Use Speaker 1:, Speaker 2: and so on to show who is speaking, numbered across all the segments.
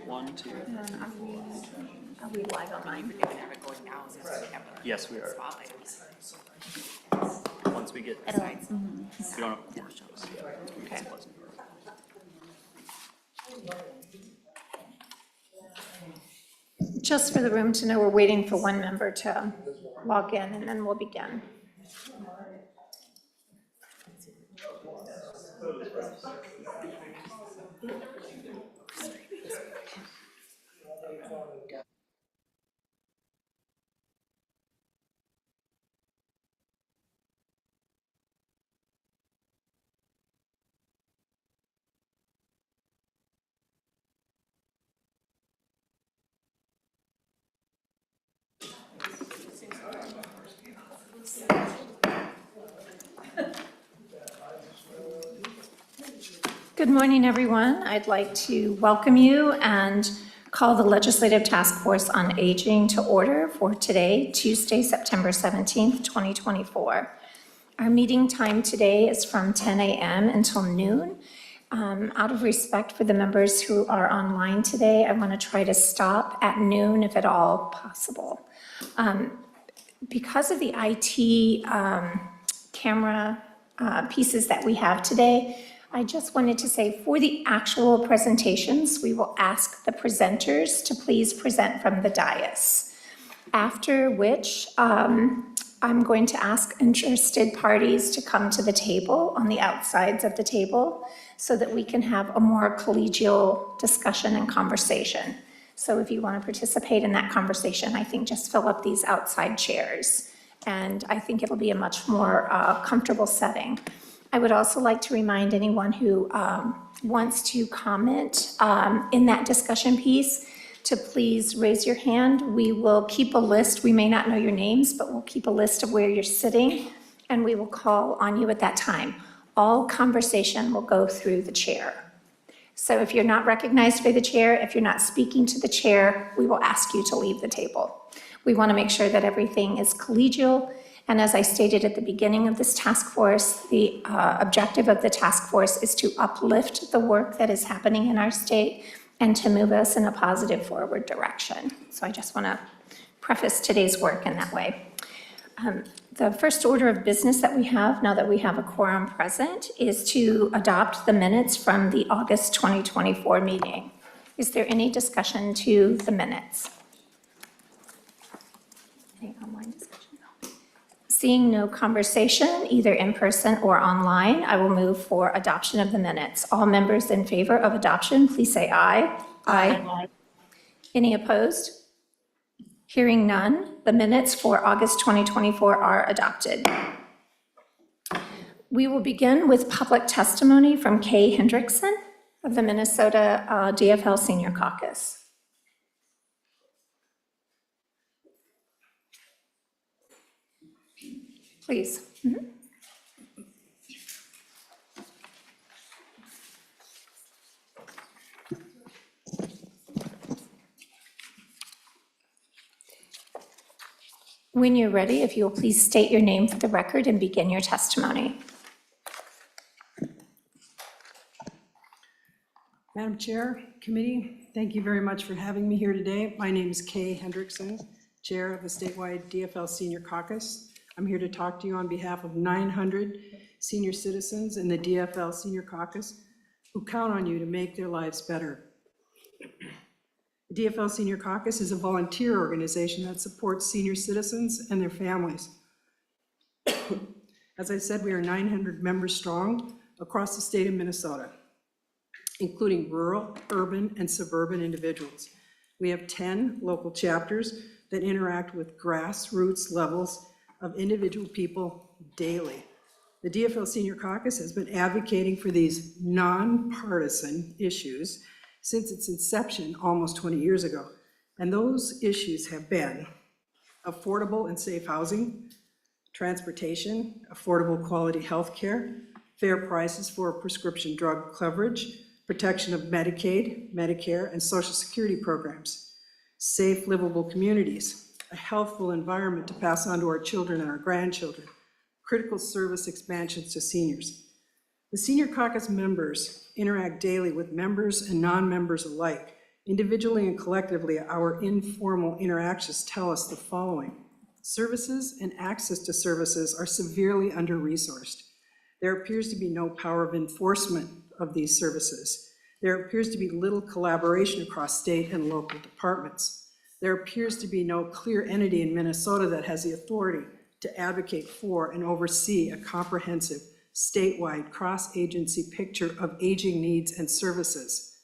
Speaker 1: One, two.
Speaker 2: Are we live online?
Speaker 1: Yes, we are. Once we get, we don't have questions.
Speaker 2: Okay. Just for the room to know, we're waiting for one member to log in, and then we'll begin. Good morning, everyone. I'd like to welcome you and call the Legislative Task Force on Aging to order for today, Tuesday, September 17th, 2024. Our meeting time today is from 10 a.m. until noon. Out of respect for the members who are online today, I want to try to stop at noon if at all possible. Because of the IT camera pieces that we have today, I just wanted to say for the actual presentations, we will ask the presenters to please present from the dais. After which, I'm going to ask interested parties to come to the table on the outsides of the table so that we can have a more collegial discussion and conversation. So if you want to participate in that conversation, I think just fill up these outside chairs. And I think it'll be a much more comfortable setting. I would also like to remind anyone who wants to comment in that discussion piece to please raise your hand. We will keep a list. We may not know your names, but we'll keep a list of where you're sitting, and we will call on you at that time. All conversation will go through the chair. So if you're not recognized by the chair, if you're not speaking to the chair, we will ask you to leave the table. We want to make sure that everything is collegial. And as I stated at the beginning of this task force, the objective of the task force is to uplift the work that is happening in our state and to move us in a positive forward direction. So I just want to preface today's work in that way. The first order of business that we have, now that we have a quorum present, is to adopt the minutes from the August 2024 meeting. Is there any discussion to the minutes? Any online discussion? Seeing no conversation, either in person or online, I will move for adoption of the minutes. All members in favor of adoption, please say aye. Aye. Any opposed? Hearing none, the minutes for August 2024 are adopted. We will begin with public testimony from Kay Hendrickson of the Minnesota DFL Senior Caucus. Please. When you're ready, if you'll please state your name for the record and begin your testimony.
Speaker 3: Madam Chair, Committee, thank you very much for having me here today. My name is Kay Hendrickson, Chair of the statewide DFL Senior Caucus. I'm here to talk to you on behalf of 900 senior citizens in the DFL Senior Caucus who count on you to make their lives better. The DFL Senior Caucus is a volunteer organization that supports senior citizens and their families. As I said, we are 900 members strong across the state of Minnesota, including rural, urban, and suburban individuals. We have 10 local chapters that interact with grassroots levels of individual people daily. The DFL Senior Caucus has been advocating for these nonpartisan issues since its inception almost 20 years ago. And those issues have been affordable and safe housing, transportation, affordable quality health care, fair prices for prescription drug coverage, protection of Medicaid, Medicare, and Social Security programs, safe, livable communities, a healthful environment to pass on to our children and our grandchildren, critical service expansions to seniors. The Senior Caucus members interact daily with members and non-members alike. Individually and collectively, our informal interactions tell us the following. Services and access to services are severely under-resourced. There appears to be no power of enforcement of these services. There appears to be little collaboration across state and local departments. There appears to be no clear entity in Minnesota that has the authority to advocate for and oversee a comprehensive, statewide, cross-agency picture of aging needs and services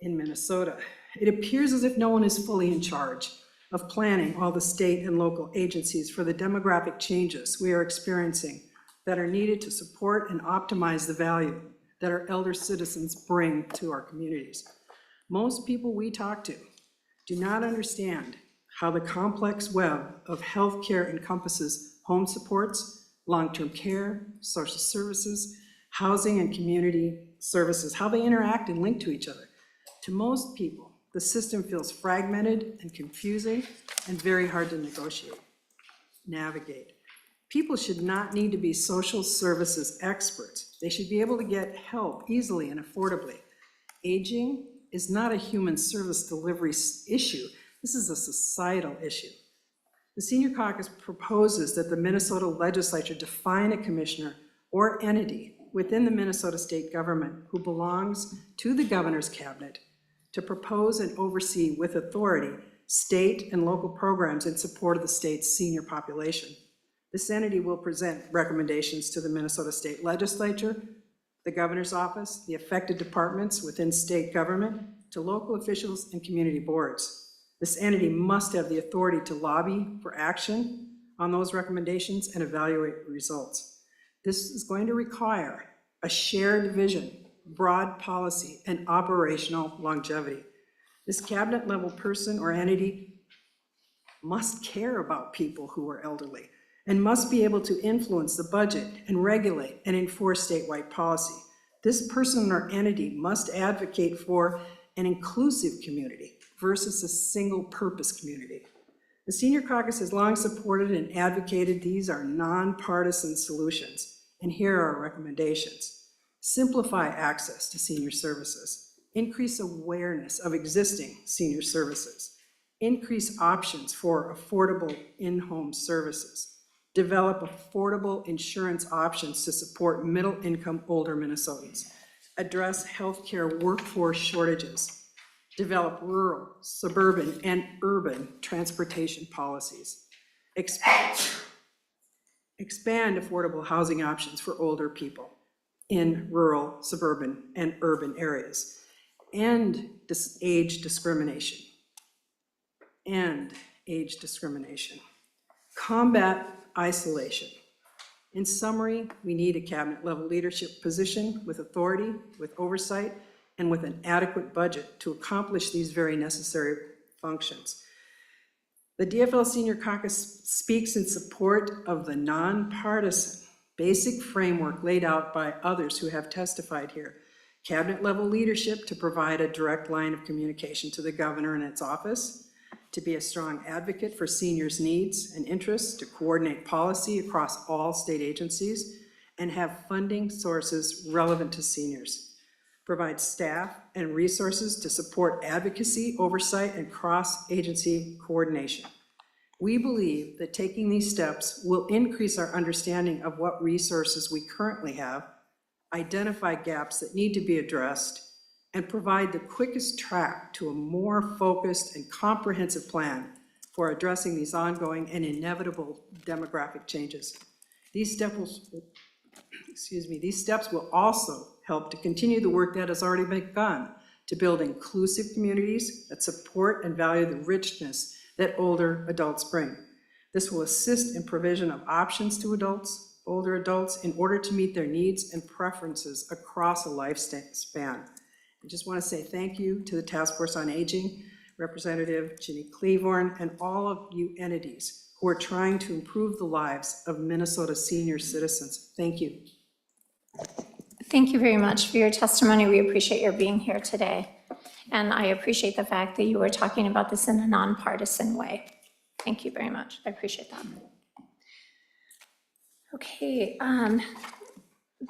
Speaker 3: in Minnesota. It appears as if no one is fully in charge of planning all the state and local agencies for the demographic changes we are experiencing that are needed to support and optimize the value that our elder citizens bring to our communities. Most people we talk to do not understand how the complex web of healthcare encompasses home supports, long-term care, social services, housing and community services, how they interact and link to each other. To most people, the system feels fragmented and confusing and very hard to navigate. People should not need to be social services experts. They should be able to get help easily and affordably. Aging is not a human service delivery issue. This is a societal issue. The Senior Caucus proposes that the Minnesota legislature define a commissioner or entity within the Minnesota state government who belongs to the governor's cabinet to propose and oversee with authority state and local programs in support of the state's senior population. This entity will present recommendations to the Minnesota state legislature, the governor's office, the affected departments within state government, to local officials and community boards. This entity must have the authority to lobby for action on those recommendations and evaluate results. This is going to require a shared vision, broad policy, and operational longevity. This cabinet level person or entity must care about people who are elderly and must be able to influence the budget and regulate and enforce statewide policy. This person or entity must advocate for an inclusive community versus a single-purpose community. The Senior Caucus has long supported and advocated these are nonpartisan solutions, and here are our recommendations. Simplify access to senior services. Increase awareness of existing senior services. Increase options for affordable in-home services. Develop affordable insurance options to support middle-income older Minnesotans. Address healthcare workforce shortages. Develop rural, suburban, and urban transportation policies. Expand affordable housing options for older people in rural, suburban, and urban areas. End age discrimination. Combat isolation. In summary, we need a cabinet level leadership position with authority, with oversight, and with an adequate budget to accomplish these very necessary functions. The DFL Senior Caucus speaks in support of the nonpartisan basic framework laid out by others who have testified here. Cabinet level leadership to provide a direct line of communication to the governor and its office, to be a strong advocate for seniors' needs and interests, to coordinate policy across all state agencies, and have funding sources relevant to seniors. Provide staff and resources to support advocacy, oversight, and cross-agency coordination. We believe that taking these steps will increase our understanding of what resources we currently have, identify gaps that need to be addressed, and provide the quickest track to a more focused and comprehensive plan for addressing these ongoing and inevitable demographic changes. These steps will also help to continue the work that has already begun to build inclusive communities that support and value the richness that older adults bring. This will assist in provision of options to older adults in order to meet their needs and preferences across a lifespan. I just want to say thank you to the Task Force on Aging, Representative Ginny Cleavorn, and all of you entities who are trying to improve the lives of Minnesota senior citizens. Thank you.
Speaker 2: Thank you very much for your testimony. We appreciate your being here today. And I appreciate the fact that you are talking about this in a nonpartisan way. Thank you very much. I appreciate that. Okay,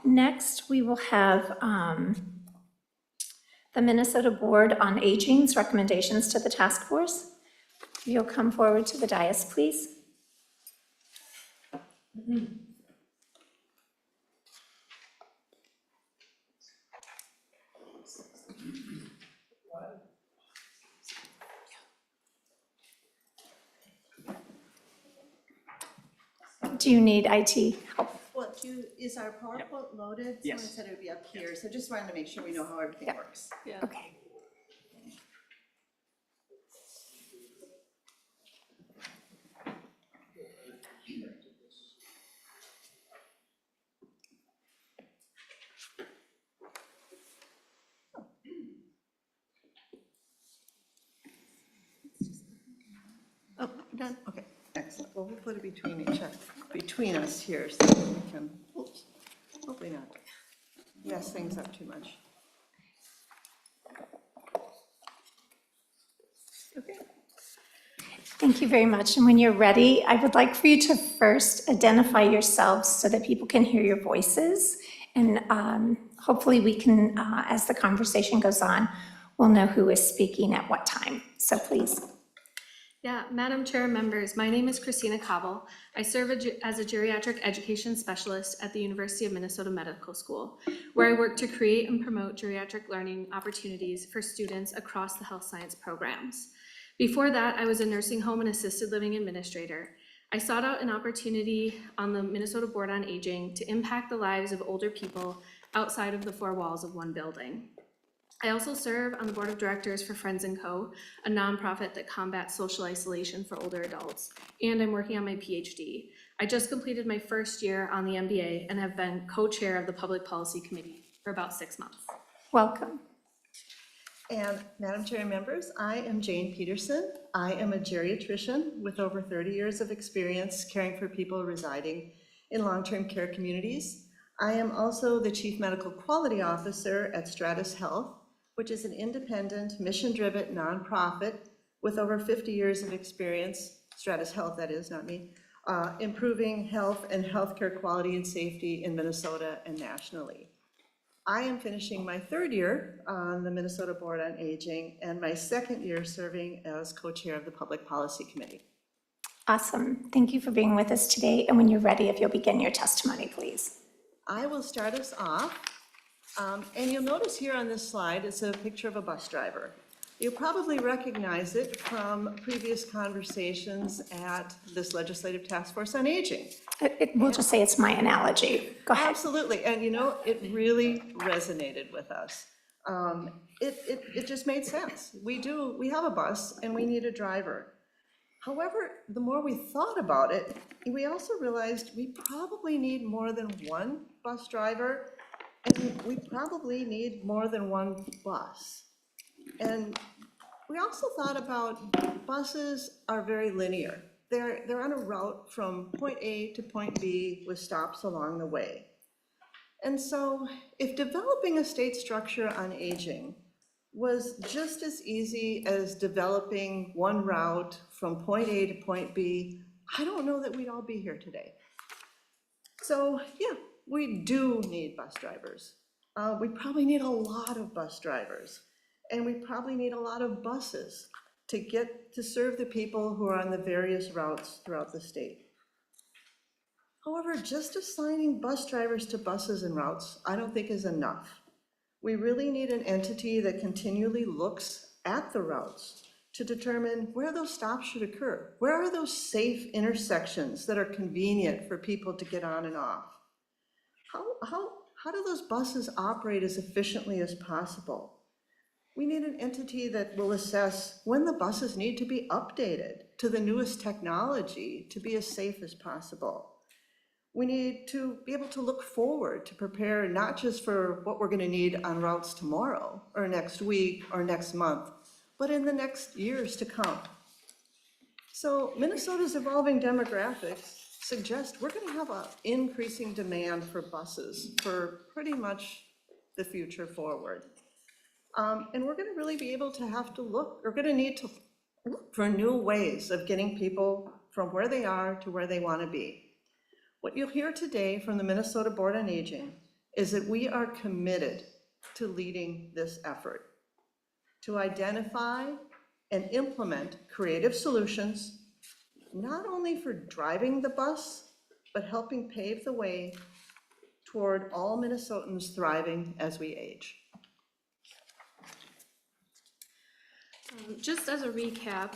Speaker 2: Next, we will have the Minnesota Board on Aging's recommendations to the task force. If you'll come forward to the dais, please. Do you need IT help?
Speaker 4: Well, is our PowerPoint loaded?
Speaker 1: Yes.
Speaker 4: Someone said it would be up here, so just wanted to make sure we know how everything
Speaker 2: Yep.
Speaker 4: works.
Speaker 2: Okay.
Speaker 4: Oh, done, okay, excellent. Well, we'll put it between us here so that we can, oops, hopefully not mess things up too much.
Speaker 2: Okay. Thank you very much. And when you're ready, I would like for you to first identify yourselves so that people can hear your voices. And hopefully we can, as the conversation goes on, we'll know who is speaking at what time. So please.
Speaker 5: Yeah, Madam Chair and members, my name is Christina Cobble. I serve as a geriatric education specialist at the University of Minnesota Medical School, where I work to create and promote geriatric learning opportunities for students across the health science programs. Before that, I was a nursing home and assisted living administrator. I sought out an opportunity on the Minnesota Board on Aging to impact the lives of older people outside of the four walls of one building. I also serve on the board of directors for Friends & Co., a nonprofit that combats social isolation for older adults, and I'm working on my PhD. I just completed my first year on the MBA and have been co-chair of the Public Policy Committee for about 6 months.
Speaker 2: Welcome.
Speaker 4: And Madam Chair and members, I am Jane Peterson. I am a geriatrician with over 30 years of experience caring for people residing in long-term care communities. I am also the Chief Medical Quality Officer at Stratus Health, which is an independent, mission-driven nonprofit with over 50 years of experience, Stratus Health, that is, not me, improving health and healthcare quality and safety in Minnesota and nationally. I am finishing my third year on the Minnesota Board on Aging and my second year serving as co-chair of the Public Policy Committee.
Speaker 2: Awesome. Thank you for being with us today. And when you're ready, if you'll begin your testimony, please.
Speaker 4: I will start us off. And you'll notice here on this slide, it's a picture of a bus driver. You'll probably recognize it from previous conversations at this Legislative Task Force on Aging.
Speaker 2: We'll just say it's my analogy. Go ahead.
Speaker 4: Absolutely, and you know, it really resonated with us. It just made sense. We have a bus and we need a driver. However, the more we thought about it, we also realized we probably need more than one bus driver, and we probably need more than one bus. And we also thought about buses are very linear. They're on a route from point A to point B with stops along the way. And so if developing a state structure on aging was just as easy as developing one route from point A to point B, I don't know that we'd all be here today. So yeah, we do need bus drivers. We probably need a lot of bus drivers, and we probably need a lot of buses to serve the people who are on the various routes throughout the state. However, just assigning bus drivers to buses and routes, I don't think is enough. We really need an entity that continually looks at the routes to determine where those stops should occur. Where are those safe intersections that are convenient for people to get on and off? How do those buses operate as efficiently as possible? We need an entity that will assess when the buses need to be updated to the newest technology to be as safe as possible. We need to be able to look forward to prepare not just for what we're going to need on routes tomorrow or next week or next month, but in the next years to come. So Minnesota's evolving demographics suggest we're going to have an increasing demand for buses for pretty much the future forward. And we're going to really be able to we're going to need to look for new ways of getting people from where they are to where they want to be. What you'll hear today from the Minnesota Board on Aging is that we are committed to leading this effort, to identify and implement creative solutions, not only for driving the bus, but helping pave the way toward all Minnesotans thriving as we age.
Speaker 5: Just as a recap,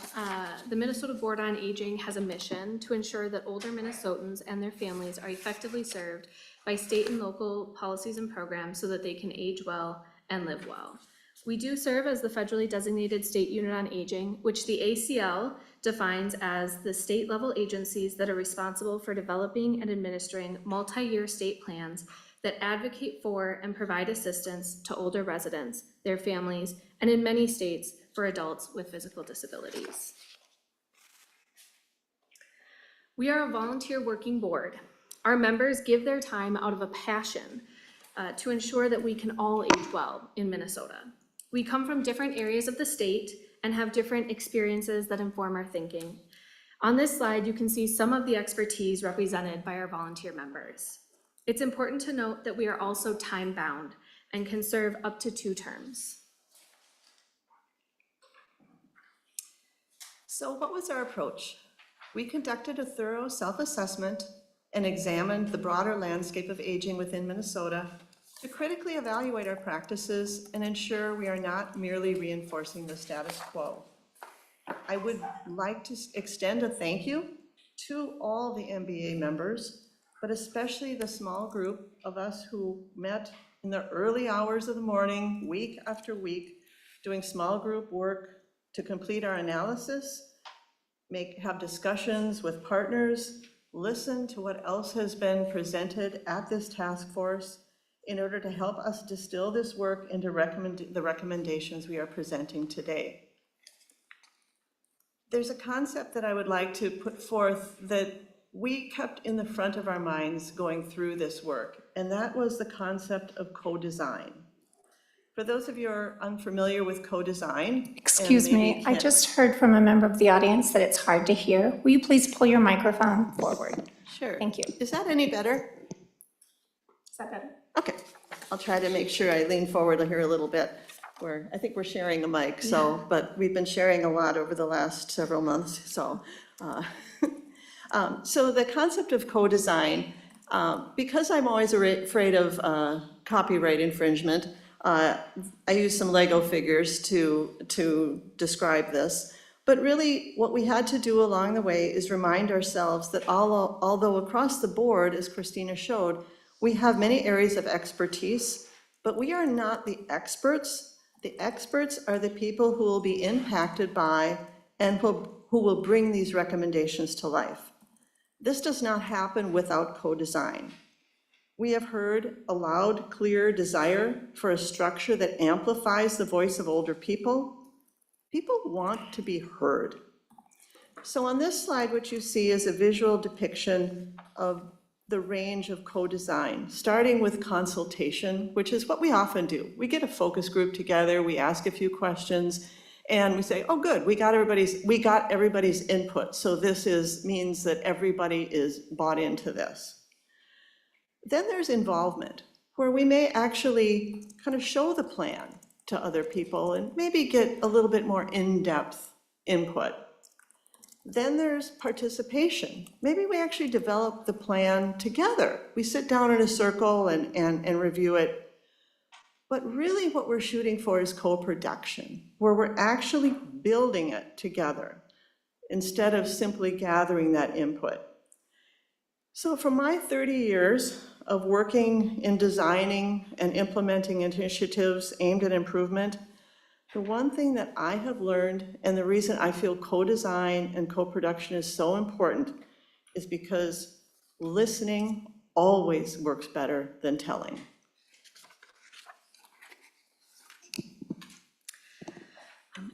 Speaker 5: the Minnesota Board on Aging has a mission to ensure that older Minnesotans and their families are effectively served by state and local policies and programs so that they can age well and live well. We do serve as the federally designated state unit on aging, which the ACL defines as the state-level agencies that are responsible for developing and administering multi-year state plans that advocate for and provide assistance to older residents, their families, and in many states, for adults with physical disabilities. We are a volunteer working board. Our members give their time out of a passion to ensure that we can all age well in Minnesota. We come from different areas of the state and have different experiences that inform our thinking. On this slide, you can see some of the expertise represented by our volunteer members. It's important to note that we are also time-bound and can serve up to 2 terms.
Speaker 4: So what was our approach? We conducted a thorough self-assessment and examined the broader landscape of aging within Minnesota to critically evaluate our practices and ensure we are not merely reinforcing the status quo. I would like to extend a thank you to all the MBA members, but especially the small group of us who met in the early hours of the morning, week after week, doing small group work to complete our analysis, have discussions with partners, listen to what else has been presented at this task force in order to help us distill this work into the recommendations we are presenting today. There's a concept that I would like to put forth that we kept in the front of our minds going through this work, and that was the concept of co-design. For those of you who are unfamiliar with co-design.
Speaker 2: Excuse me, I just heard from a member of the audience that it's hard to hear. Will you please pull your microphone forward?
Speaker 4: Sure.
Speaker 2: Thank you.
Speaker 4: Is that any better?
Speaker 2: Is that better?
Speaker 4: Okay, I'll try to make sure I lean forward here a little bit. I think we're sharing a mic, so, but we've been sharing a lot over the last several months, so. So the concept of co-design, because I'm always afraid of copyright infringement, I use some Lego figures to describe this. But really, what we had to do along the way is remind ourselves that although across the board, as Christina showed, we have many areas of expertise, but we are not the experts. The experts are the people who will be impacted by and who will bring these recommendations to life. This does not happen without co-design. We have heard a loud, clear desire for a structure that amplifies the voice of older people. People want to be heard. So on this slide, what you see is a visual depiction of the range of co-design, starting with consultation, which is what we often do. We get a focus group together, we ask a few questions, and we say, oh good, we got everybody's input, so this means that everybody is bought into this. Then there's involvement, where we may actually kind of show the plan to other people and maybe get a little bit more in-depth input. Then there's participation. Maybe we actually develop the plan together. We sit down in a circle and review it. But really what we're shooting for is co-production, where we're actually building it together instead of simply gathering that input. So for my 30 years of working in designing and implementing initiatives aimed at improvement, the one thing that I have learned, and the reason I feel co-design and co-production is so important, is because listening always works better than telling.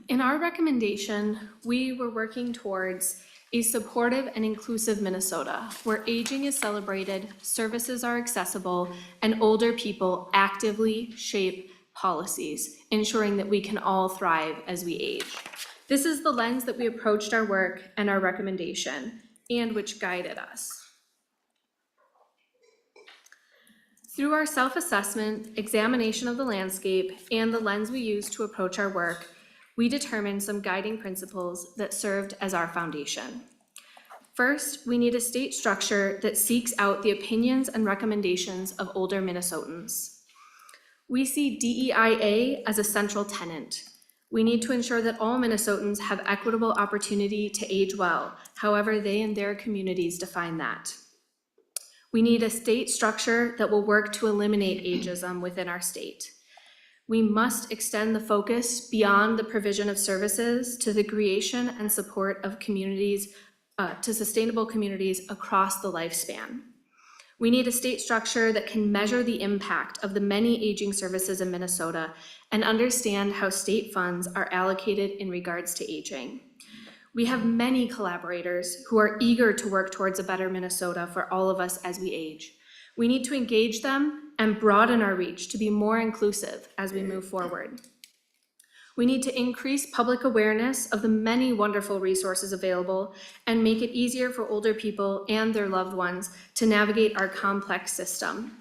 Speaker 5: In our recommendation, we were working towards a supportive and inclusive Minnesota, where aging is celebrated, services are accessible, and older people actively shape policies, ensuring that we can all thrive as we age. This is the lens that we approached our work and our recommendation, and which guided us. Through our self-assessment, examination of the landscape, and the lens we use to approach our work, we determined some guiding principles that served as our foundation. First, we need a state structure that seeks out the opinions and recommendations of older Minnesotans. We see DEIA as a central tenet. We need to ensure that all Minnesotans have equitable opportunity to age well, however they and their communities define that. We need a state structure that will work to eliminate ageism within our state. We must extend the focus beyond the provision of services to the creation and support of communities, to sustainable communities across the lifespan. We need a state structure that can measure the impact of the many aging services in Minnesota and understand how state funds are allocated in regards to aging. We have many collaborators who are eager to work towards a better Minnesota for all of us as we age. We need to engage them and broaden our reach to be more inclusive as we move forward. We need to increase public awareness of the many wonderful resources available and make it easier for older people and their loved ones to navigate our complex system.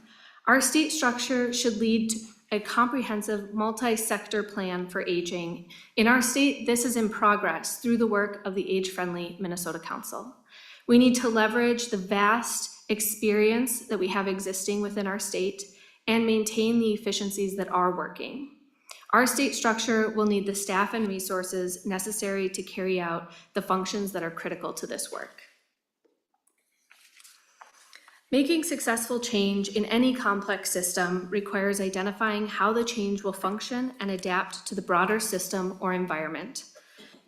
Speaker 5: Our state structure should lead to a comprehensive multi-sector plan for aging. In our state, this is in progress through the work of the Age-Friendly Minnesota Council. We need to leverage the vast experience that we have existing within our state and maintain the efficiencies that are working. Our state structure will need the staff and resources necessary to carry out the functions that are critical to this work. Making successful change in any complex system requires identifying how the change will function and adapt to the broader system or environment.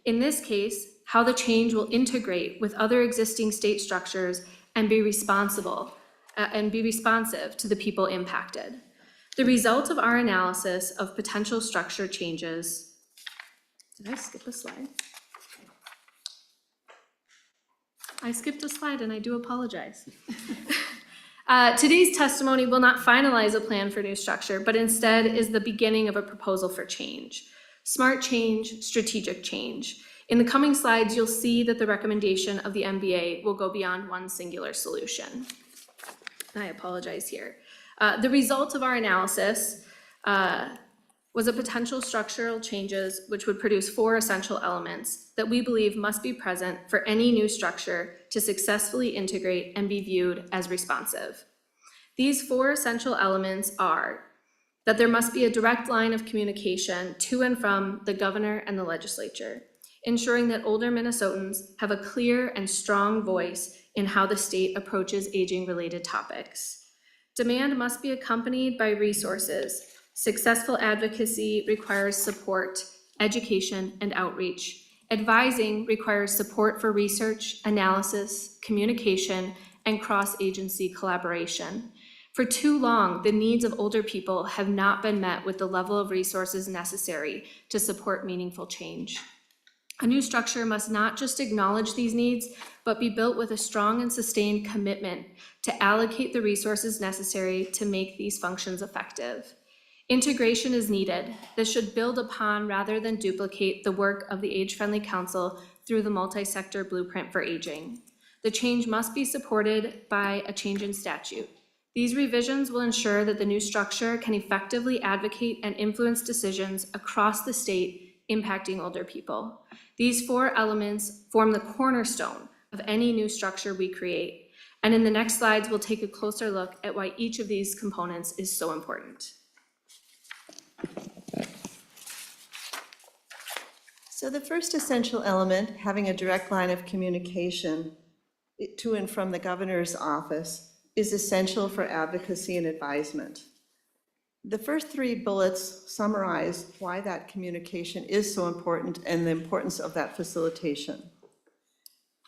Speaker 5: In this case, how the change will integrate with other existing state structures and be responsive to the people impacted. The result of our analysis of potential structure changes, did I skip a slide? I skipped a slide and I do apologize. Today's testimony will not finalize a plan for new structure, but instead is the beginning of a proposal for change. Smart change, strategic change. In the coming slides, you'll see that the recommendation of the MBA will go beyond one singular solution. I apologize here. The result of our analysis was a potential structural changes which would produce 4 essential elements that we believe must be present for any new structure to successfully integrate and be viewed as responsive. These 4 essential elements are that there must be a direct line of communication to and from the governor and the legislature, ensuring that older Minnesotans have a clear and strong voice in how the state approaches aging-related topics. Demand must be accompanied by resources. Successful advocacy requires support, education, and outreach. Advising requires support for research, analysis, communication, and cross-agency collaboration. For too long, the needs of older people have not been met with the level of resources necessary to support meaningful change. A new structure must not just acknowledge these needs, but be built with a strong and sustained commitment to allocate the resources necessary to make these functions effective. Integration is needed. This should build upon rather than duplicate the work of the Age-Friendly Council through the multi-sector blueprint for aging. The change must be supported by a change in statute. These revisions will ensure that the new structure can effectively advocate and influence decisions across the state impacting older people. These 4 elements form the cornerstone of any new structure we create. And in the next slides, we'll take a closer look at why each of these components is so important.
Speaker 4: So the first essential element, having a direct line of communication to and from the governor's office, is essential for advocacy and advisement. The first 3 bullets summarize why that communication is so important and the importance of that facilitation.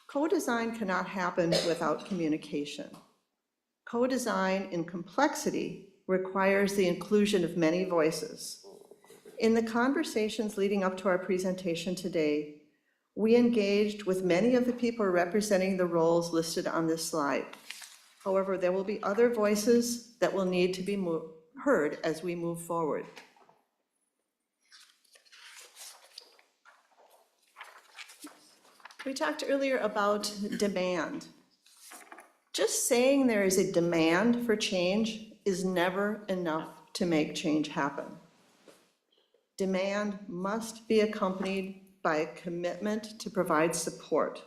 Speaker 4: Co-design cannot happen without communication. Co-design in complexity requires the inclusion of many voices. In the conversations leading up to our presentation today, we engaged with many of the people representing the roles listed on this slide. However, there will be other voices that will need to be heard as we move forward. We talked earlier about demand. Just saying there is a demand for change is never enough to make change happen. Demand must be accompanied by a commitment to provide support.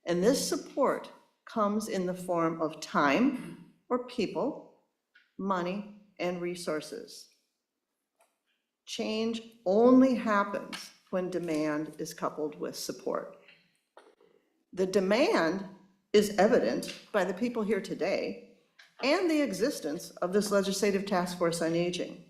Speaker 4: And this support comes in the form of time or people, money, and resources. Change only happens when demand is coupled with support. The demand is evident by the people here today and the existence of this Legislative Task Force on Aging.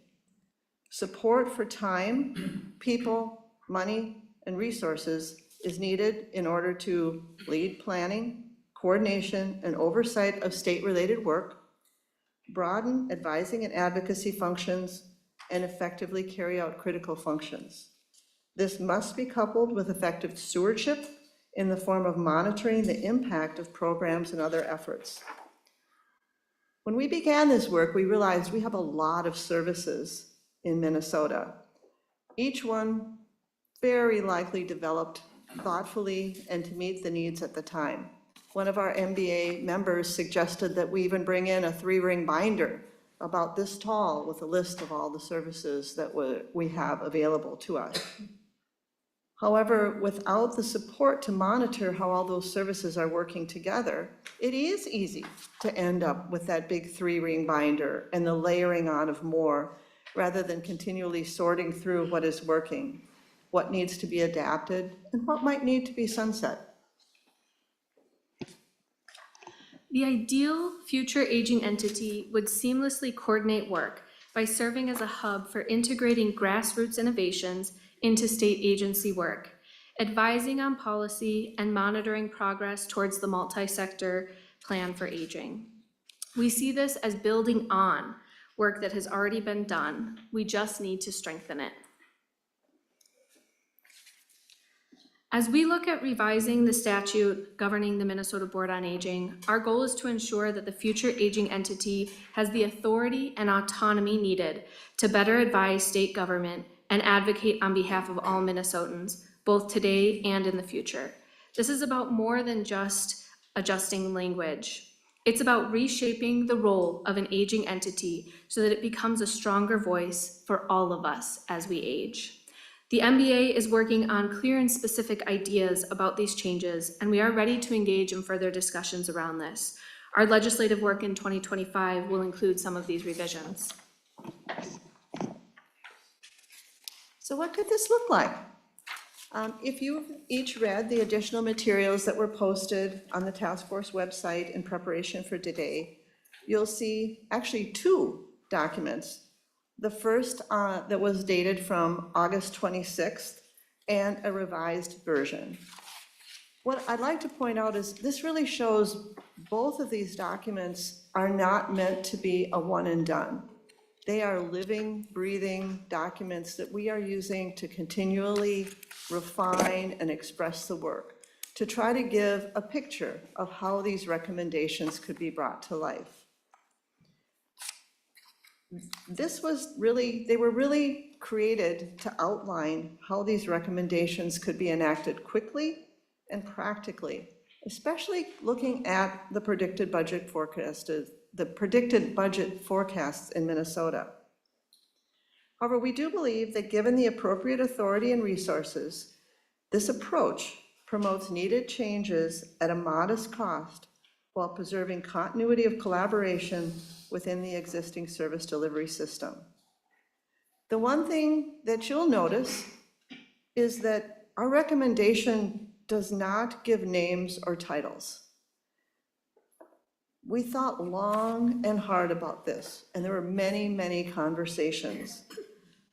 Speaker 4: Support for time, people, money, and resources is needed in order to lead planning, coordination, and oversight of state-related work, broaden advising and advocacy functions, and effectively carry out critical functions. This must be coupled with effective stewardship in the form of monitoring the impact of programs and other efforts. When we began this work, we realized we have a lot of services in Minnesota, each one very likely developed thoughtfully and to meet the needs at the time. One of our MBA members suggested that we even bring in a 3-ring binder about this tall with a list of all the services that we have available to us. However, without the support to monitor how all those services are working together, it is easy to end up with that big 3-ring binder and the layering on of more, rather than continually sorting through what is working, what needs to be adapted, and what might need to be sunset.
Speaker 5: The ideal future aging entity would seamlessly coordinate work by serving as a hub for integrating grassroots innovations into state agency work, advising on policy and monitoring progress towards the multi-sector plan for aging. We see this as building on work that has already been done. We just need to strengthen it. As we look at revising the statute governing the Minnesota Board on Aging, our goal is to ensure that the future aging entity has the authority and autonomy needed to better advise state government and advocate on behalf of all Minnesotans, both today and in the future. This is about more than just adjusting language. It's about reshaping the role of an aging entity so that it becomes a stronger voice for all of us as we age. The MBA is working on clear and specific ideas about these changes, and we are ready to engage in further discussions around this. Our legislative work in 2025 will include some of these revisions.
Speaker 4: So what could this look like? If you've each read the additional materials that were posted on the task force website in preparation for today, you'll see actually 2 documents. The first that was dated from August 26th and a revised version. What I'd like to point out is this really shows both of these documents are not meant to be a one and done. They are living, breathing documents that we are using to continually refine and express the work, to try to give a picture of how these recommendations could be brought to life. They were really created to outline how these recommendations could be enacted quickly and practically, especially looking at the predicted budget forecasts in Minnesota. However, we do believe that given the appropriate authority and resources, this approach promotes needed changes at a modest cost while preserving continuity of collaboration within the existing service delivery system. The one thing that you'll notice is that our recommendation does not give names or titles. We thought long and hard about this, and there were many, many conversations.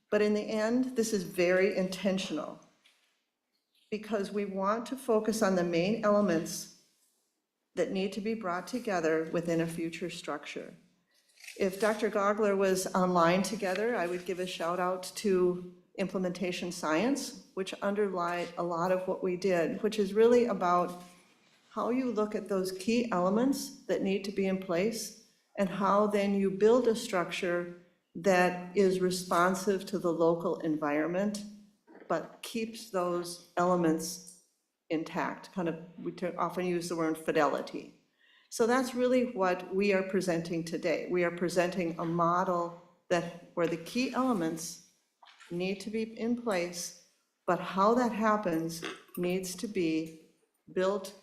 Speaker 4: But in the end, this is very intentional because we want to focus on the main elements that need to be brought together within a future structure. If Dr. Gogler was online together, I would give a shout out to implementation science, which underlied a lot of what we did, which is really about how you look at those key elements that need to be in place and how then you build a structure that is responsive to the local environment, but keeps those elements intact. We often use the word fidelity. So that's really what we are presenting today. We are presenting a model where the key elements need to be in place, but how that happens needs to be built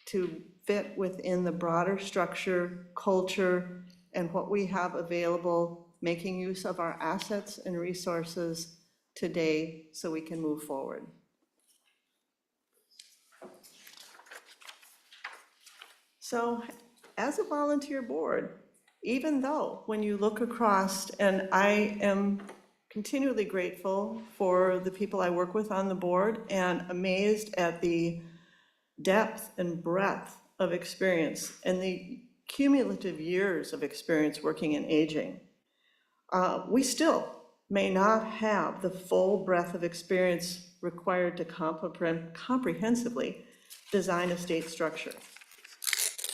Speaker 4: to fit within the broader structure, culture, and what we have available, making use of our assets and resources today so we can move forward. So as a volunteer board, even though when you look across, and I am continually grateful for the people I work with on the board and amazed at the depth and breadth of experience and the cumulative years of experience working in aging, we still may not have the full breadth of experience required to comprehensively design a state structure.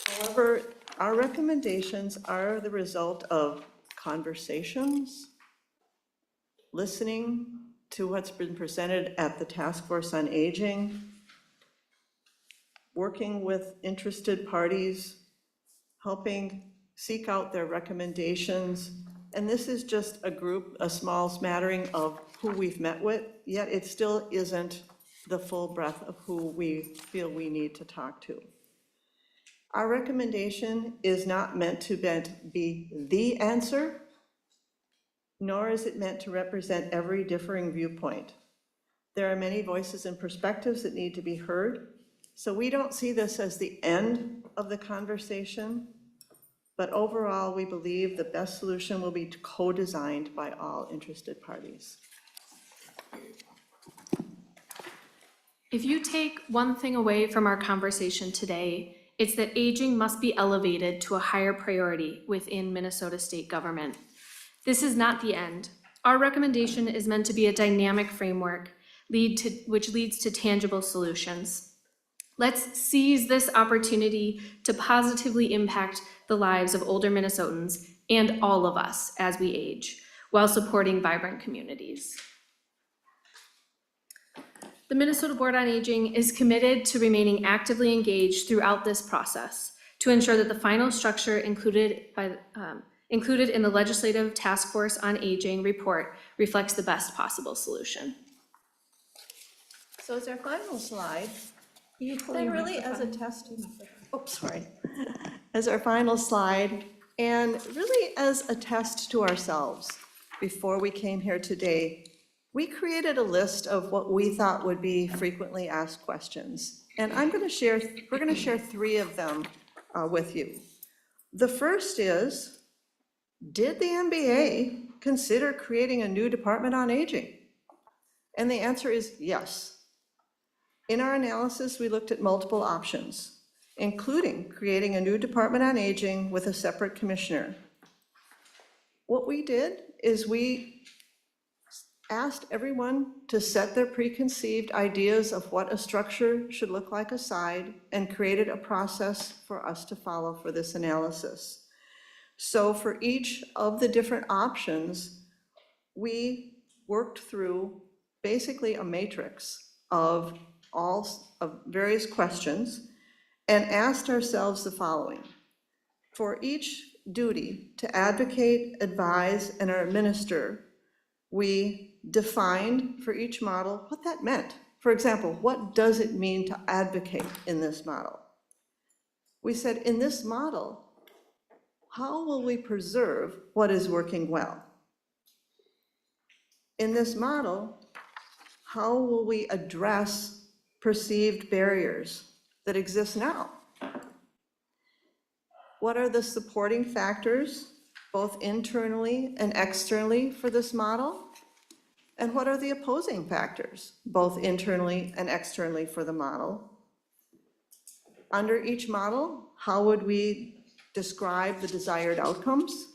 Speaker 4: However, our recommendations are the result of conversations, listening to what's been presented at the Task Force on Aging, working with interested parties, helping seek out their recommendations. And this is just a group, a small smattering of who we've met with, yet it still isn't the full breadth of who we feel we need to talk to. Our recommendation is not meant to be the answer, nor is it meant to represent every differing viewpoint. There are many voices and perspectives that need to be heard, so we don't see this as the end of the conversation, but overall, we believe the best solution will be co-designed by all interested parties.
Speaker 5: If you take one thing away from our conversation today, it's that aging must be elevated to a higher priority within Minnesota state government. This is not the end. Our recommendation is meant to be a dynamic framework which leads to tangible solutions. Let's seize this opportunity to positively impact the lives of older Minnesotans and all of us as we age, while supporting vibrant communities. The Minnesota Board on Aging is committed to remaining actively engaged throughout this process to ensure that the final structure included in the Legislative Task Force on Aging report reflects the best possible solution.
Speaker 4: So as our final slide,
Speaker 2: You pull
Speaker 4: and
Speaker 2: your
Speaker 4: really as a
Speaker 2: microphone.
Speaker 4: as our final slide, and really as a test to ourselves before we came here today, we created a list of what we thought would be frequently asked questions. And we're gonna share 3 of them with you. The first is, did the MBA consider creating a new department on aging? And the answer is yes. In our analysis, we looked at multiple options, including creating a new department on aging with a separate commissioner. What we did is we asked everyone to set their preconceived ideas of what a structure should look like aside and created a process for us to follow for this analysis. So for each of the different options, we worked through basically a matrix of various questions and asked ourselves the following. For each duty to advocate, advise, and administer, we defined for each model what that meant. For example, what does it mean to advocate in this model? We said, in this model, how will we preserve what is working well? In this model, how will we address perceived barriers that exist now? What are the supporting factors, both internally and externally, for this model? And what are the opposing factors, both internally and externally, for the model? Under each model, how would we describe the desired outcomes?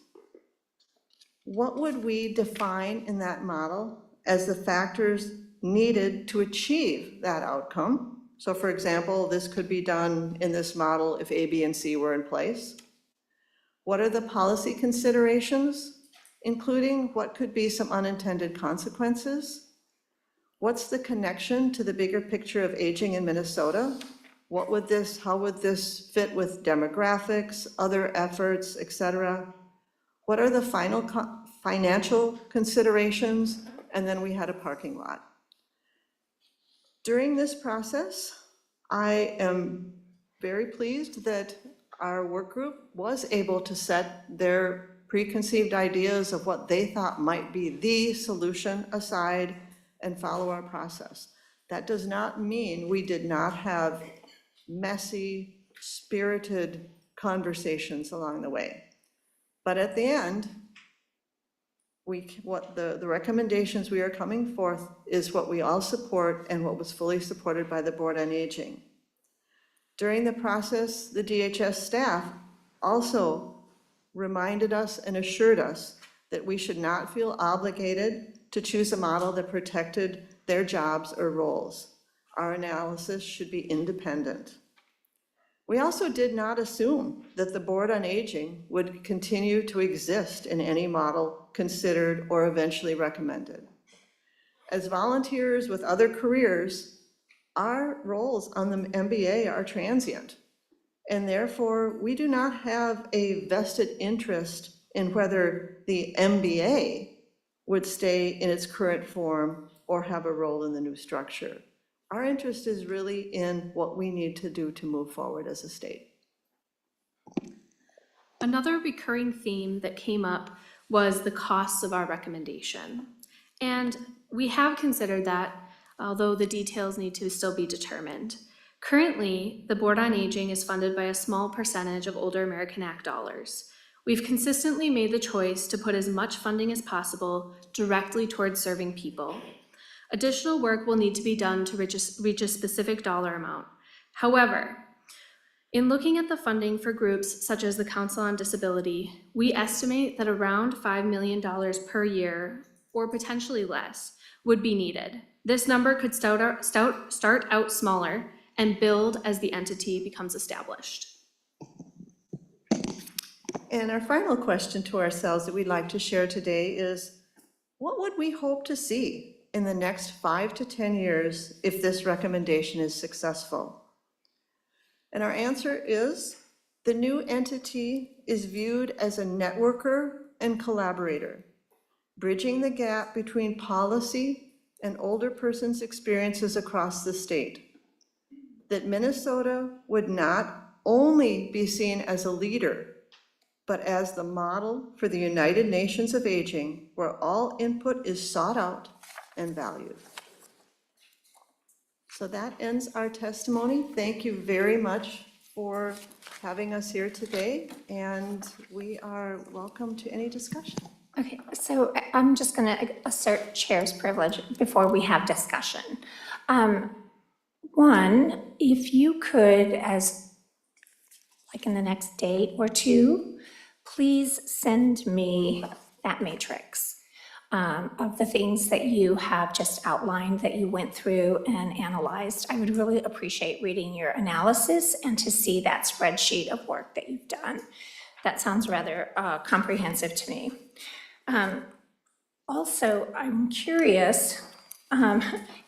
Speaker 4: What would we define in that model as the factors needed to achieve that outcome? So for example, this could be done in this model if A, B, and C were in place. What are the policy considerations, including what could be some unintended consequences? What's the connection to the bigger picture of aging in Minnesota? how would this fit with demographics, other efforts, et cetera? What are the final financial considerations? And then we had a parking lot. During this process, I am very pleased that our work group was able to set their preconceived ideas of what they thought might be the solution aside and follow our process. That does not mean we did not have messy, spirited conversations along the way. But at the end, what the recommendations we are coming forth is what we all support and what was fully supported by the Board on Aging. During the process, the DHS staff also reminded us and assured us that we should not feel obligated to choose a model that protected their jobs or roles. Our analysis should be independent. We also did not assume that the Board on Aging would continue to exist in any model considered or eventually recommended. As volunteers with other careers, our roles on the MBA are transient, and therefore we do not have a vested interest in whether the MBA would stay in its current form or have a role in the new structure. Our interest is really in what we need to do to move forward as a state.
Speaker 5: Another recurring theme that came up was the costs of our recommendation. And we have considered that, although the details need to still be determined. Currently, the Board on Aging is funded by a small percentage of Older American Act dollars. We've consistently made the choice to put as much funding as possible directly towards serving people. Additional work will need to be done to reach a specific dollar amount. However, in looking at the funding for groups such as the Council on Disability, we estimate that around $5 million per year, or potentially less, would be needed. This number could start out smaller and build as the entity becomes established.
Speaker 4: And our final question to ourselves that we'd like to share today is, what would we hope to see in the next 5 to 10 years if this recommendation is successful? And our answer is, the new entity is viewed as a networker and collaborator, bridging the gap between policy and older persons' experiences across the state. That Minnesota would not only be seen as a leader, but as the model for the United Nations of Aging, where all input is sought out and valued. So that ends our testimony. Thank you very much for having us here today, and we are welcome to any discussion.
Speaker 2: Okay, so I'm just going to assert chair's privilege before we have discussion. One, if you could, as like in the next day or two, please send me that matrix of the things that you have just outlined, that you went through and analyzed. I would really appreciate reading your analysis and to see that spreadsheet of work that you've done. That sounds rather comprehensive to me. Also, I'm curious,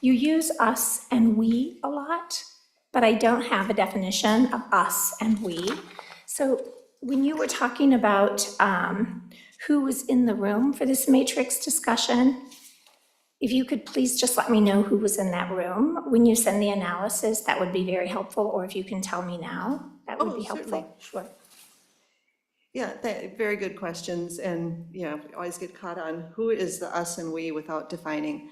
Speaker 2: you use us and we a lot, but I don't have a definition of us and we. So when you were talking about who was in the room for this matrix discussion, if you could please just let me know who was in that room when you send the analysis, that would be very helpful, or if you can tell me now, that would be helpful.
Speaker 4: Certainly.
Speaker 2: Sure.
Speaker 4: Yeah, very good questions, and we always get caught on who is the us and we without defining.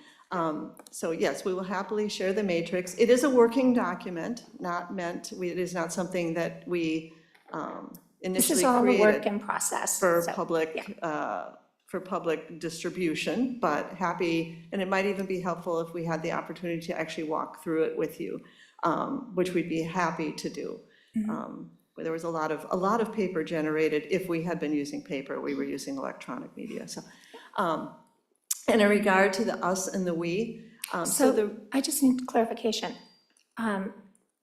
Speaker 4: So yes, we will happily share the matrix. It is a working document, it is not something that we initially
Speaker 2: This is all the work
Speaker 4: created
Speaker 2: in process.
Speaker 4: for
Speaker 2: so,
Speaker 4: public distribution, but happy, and it might even be helpful if we had the opportunity to actually walk through it with you, which we'd be happy to do. There was a lot of paper generated. If we had been using paper, we were using electronic media. So, and in regard to the us and the we,
Speaker 2: I just need clarification.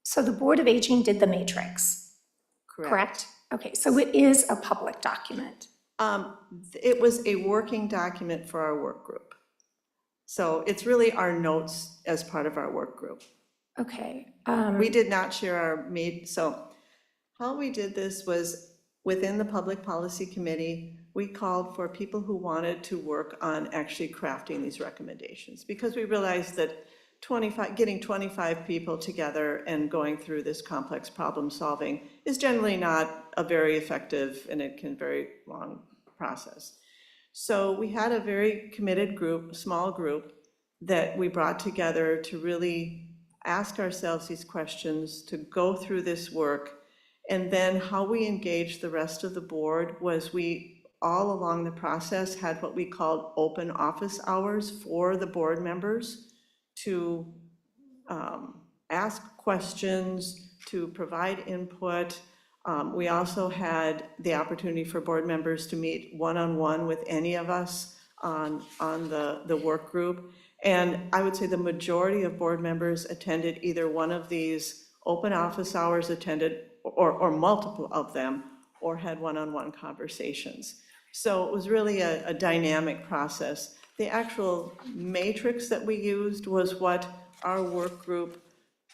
Speaker 2: So the Board of Aging did the matrix, correct? Okay, so it is a public document.
Speaker 4: It was a working document for our work group. So it's really our notes as part of our work group.
Speaker 2: Okay,
Speaker 4: We did not share our so how we did this was within the Public Policy Committee, we called for people who wanted to work on actually crafting these recommendations, because we realized that getting 25 people together and going through this complex problem solving is generally not a very effective, and it can very long process. So we had a very committed group, small group, that we brought together to really ask ourselves these questions, to go through this work. And then how we engaged the rest of the board was we, all along the process, had what we called open office hours for the board members to ask questions, to provide input. We also had the opportunity for board members to meet one-on-one with any of us on the work group. And I would say the majority of board members attended either one of these open office hours, or multiple of them, or had one-on-one conversations. So it was really a dynamic process. The actual matrix that we used was what our work group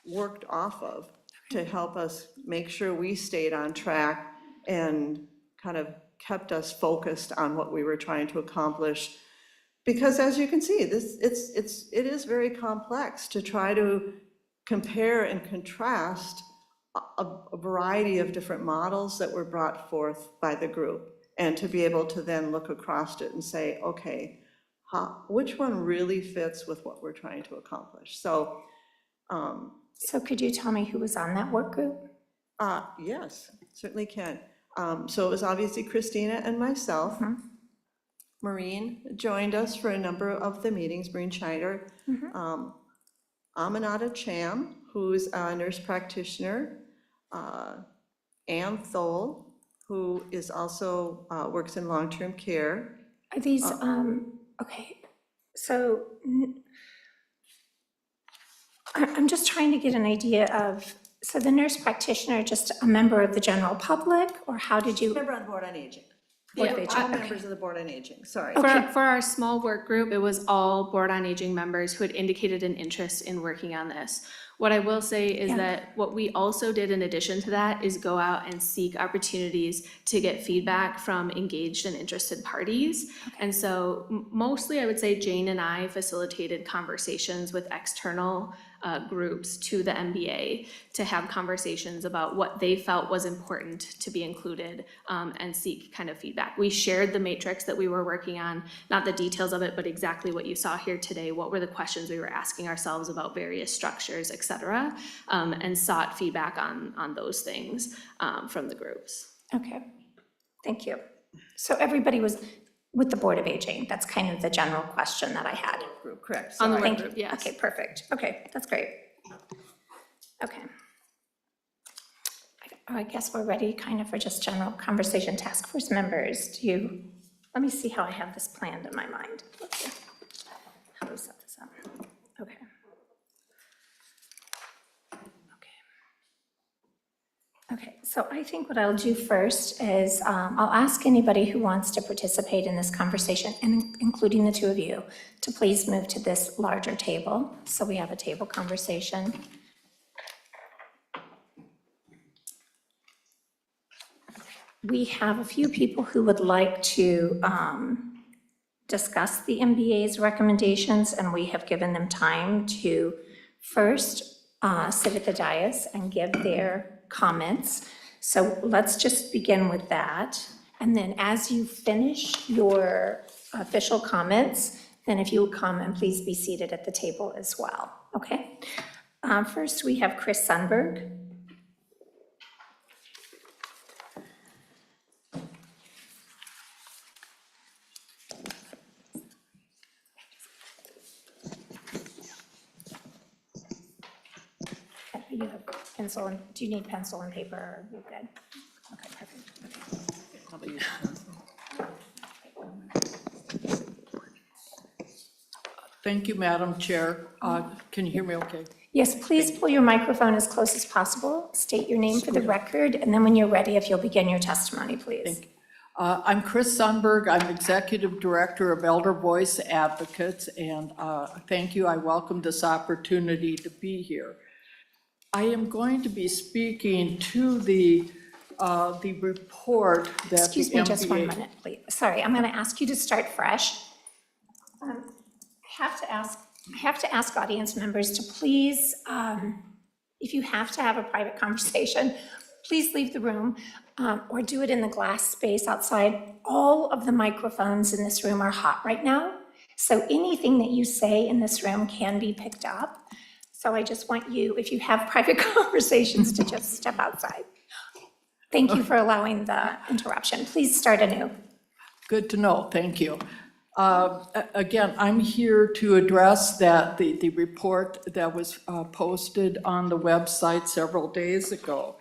Speaker 4: worked off of to help us make sure we stayed on track and kind of kept us focused on what we were trying to accomplish. Because as you can see, it is very complex to try to compare and contrast a variety of different models that were brought forth by the group, and to be able to then look across it and say, okay, which one really fits with what we're trying to accomplish? So
Speaker 2: could you tell me who was on that work group?
Speaker 4: yes, certainly can. So it was obviously Christina and myself. Maureen joined us for a number of the meetings, Maureen Schneider. Aminata Cham, who's a nurse practitioner. Ann Thole, who is also works in long-term care.
Speaker 2: Are these, okay, so I'm just trying to get an idea of, so the nurse practitioner, just a member of the general public, or how did you?
Speaker 4: Member on the Board on Aging.
Speaker 2: Board of Aging,
Speaker 4: All
Speaker 2: okay.
Speaker 4: members of the Board on Aging, sorry.
Speaker 5: For our small work group, it was all Board on Aging members who had indicated an interest in working on this. What I will say is that what we also did in addition to that is go out and seek opportunities to get feedback from engaged and interested parties. And so mostly I would say Jane and I facilitated conversations with external groups to the MBA to have conversations about what they felt was important to be included, and seek kind of feedback. We shared the matrix that we were working on, not the details of it, but exactly what you saw here today. What were the questions we were asking ourselves about various structures, et cetera, and sought feedback on those things from the groups.
Speaker 2: Okay, thank you. So everybody was with the Board of Aging, that's kind of the general question that I had.
Speaker 4: Group, correct.
Speaker 5: On the
Speaker 4: sorry.
Speaker 5: work group, yes.
Speaker 2: Okay, perfect, okay, that's great. Okay. I guess we're ready kind of for just general conversation. Task force members, let me see how I have this planned in my mind. Let's see. How do we set this up? Okay. Okay, so I think what I'll do first is I'll ask anybody who wants to participate in this conversation, and including the two of you, to please move to this larger table, so we have a table conversation. We have a few people who would like to discuss the MBA's recommendations, and we have given them time to first sit at the dais and give their comments. So let's just begin with that. And then as you finish your official comments, then if you would come and please be seated at the table as well, okay? First, we have Chris Sundberg. You have pencil and, do you need pencil and paper, or are you good? Okay, perfect.
Speaker 4: How about you, Council?
Speaker 6: Thank you, Madam Chair. Can you hear me okay?
Speaker 2: Yes, please pull your microphone as close as possible, state your name for the record, and then when you're ready, if you'll begin your testimony, please.
Speaker 6: I'm Chris Sundberg. I'm Executive Director of Elder Voice Advocates, and thank you. I welcome this opportunity to be here. I am going to be speaking to the report that the
Speaker 2: Excuse me just 1
Speaker 6: MBA
Speaker 2: minute, please. Sorry, I'm going to ask you to start fresh. I have to ask audience members to please, if you have to have a private conversation, please leave the room or do it in the glass space outside. All of the microphones in this room are hot right now, so anything that you say in this room can be picked up. So I just want you, if you have private conversations, to just step outside. Thank you for allowing the interruption. Please start anew.
Speaker 6: Good to know, thank you. Again, I'm here to address the report that was posted on the website several days ago.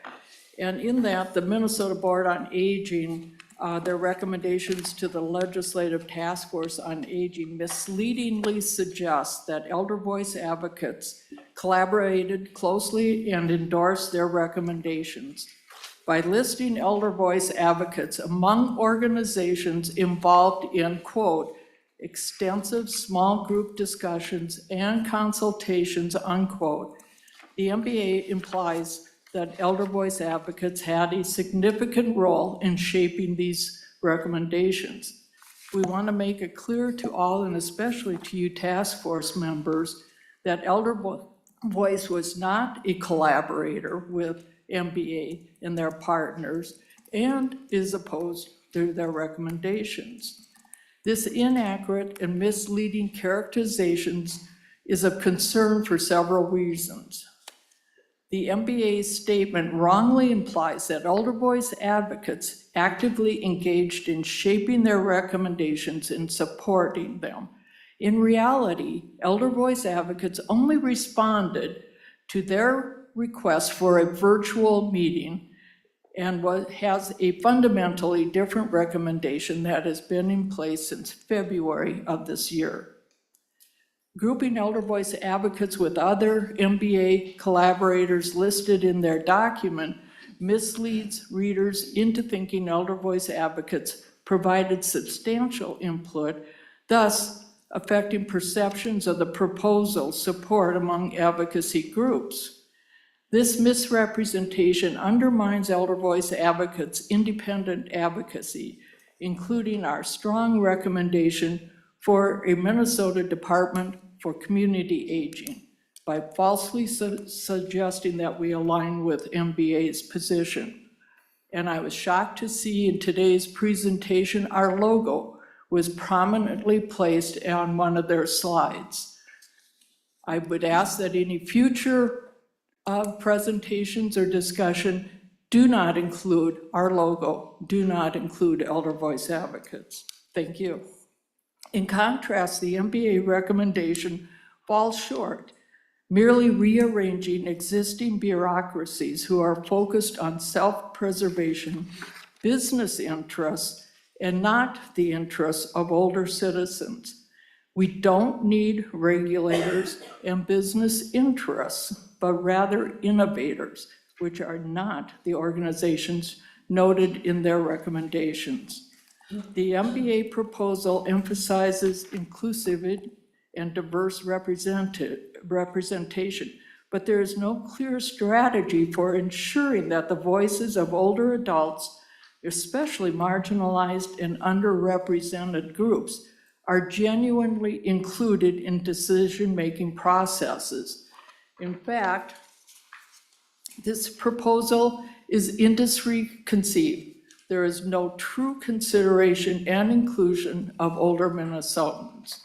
Speaker 6: And in that, the Minnesota Board on Aging, their recommendations to the Legislative Task Force on Aging misleadingly suggest that elder voice advocates collaborated closely and endorsed their recommendations by listing elder voice advocates among organizations involved in, quote, extensive small group discussions and consultations, unquote. The MBA implies that elder voice advocates had a significant role in shaping these recommendations. We want to make it clear to all, and especially to you task force members, that elder voice was not a collaborator with MBA and their partners and is opposed to their recommendations. This inaccurate and misleading characterizations is of concern for several reasons. The MBA's statement wrongly implies that elder voice advocates actively engaged in shaping their recommendations and supporting them. In reality, elder voice advocates only responded to their request for a virtual meeting and has a fundamentally different recommendation that has been in place since February of this year. Grouping elder voice advocates with other MBA collaborators listed in their document misleads readers into thinking elder voice advocates provided substantial input, thus affecting perceptions of the proposal's support among advocacy groups. This misrepresentation undermines elder voice advocates' independent advocacy, including our strong recommendation for a Minnesota Department for Community Aging by falsely suggesting that we align with MBA's position. And I was shocked to see in today's presentation, our logo was prominently placed on one of their slides. I would ask that any future presentations or discussion do not include our logo, do not include elder voice advocates. Thank you. In contrast, the MBA recommendation falls short, merely rearranging existing bureaucracies who are focused on self-preservation, business interests, and not the interests of older citizens. We don't need regulators and business interests, but rather innovators, which are not the organizations noted in their recommendations. The MBA proposal emphasizes inclusivity and diverse representation, but there is no clear strategy for ensuring that the voices of older adults, especially marginalized and underrepresented groups, are genuinely included in decision-making processes. In fact, this proposal is industry conceived. There is no true consideration and inclusion of older Minnesotans.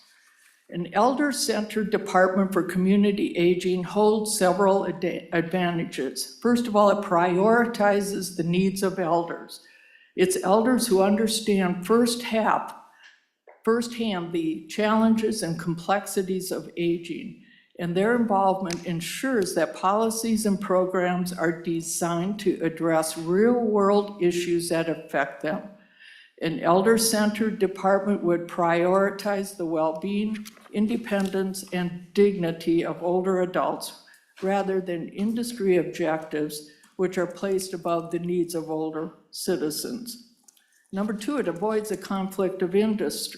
Speaker 6: An elder-centered Department for Community Aging holds several advantages. First of all, it prioritizes the needs of elders. It's elders who understand firsthand the challenges and complexities of aging, and their involvement ensures that policies and programs are designed to address real-world issues that affect them. An elder-centered department would prioritize the well-being, independence, and dignity of older adults rather than industry objectives, which are placed above the needs of older citizens. Number two, it avoids a conflict of interest.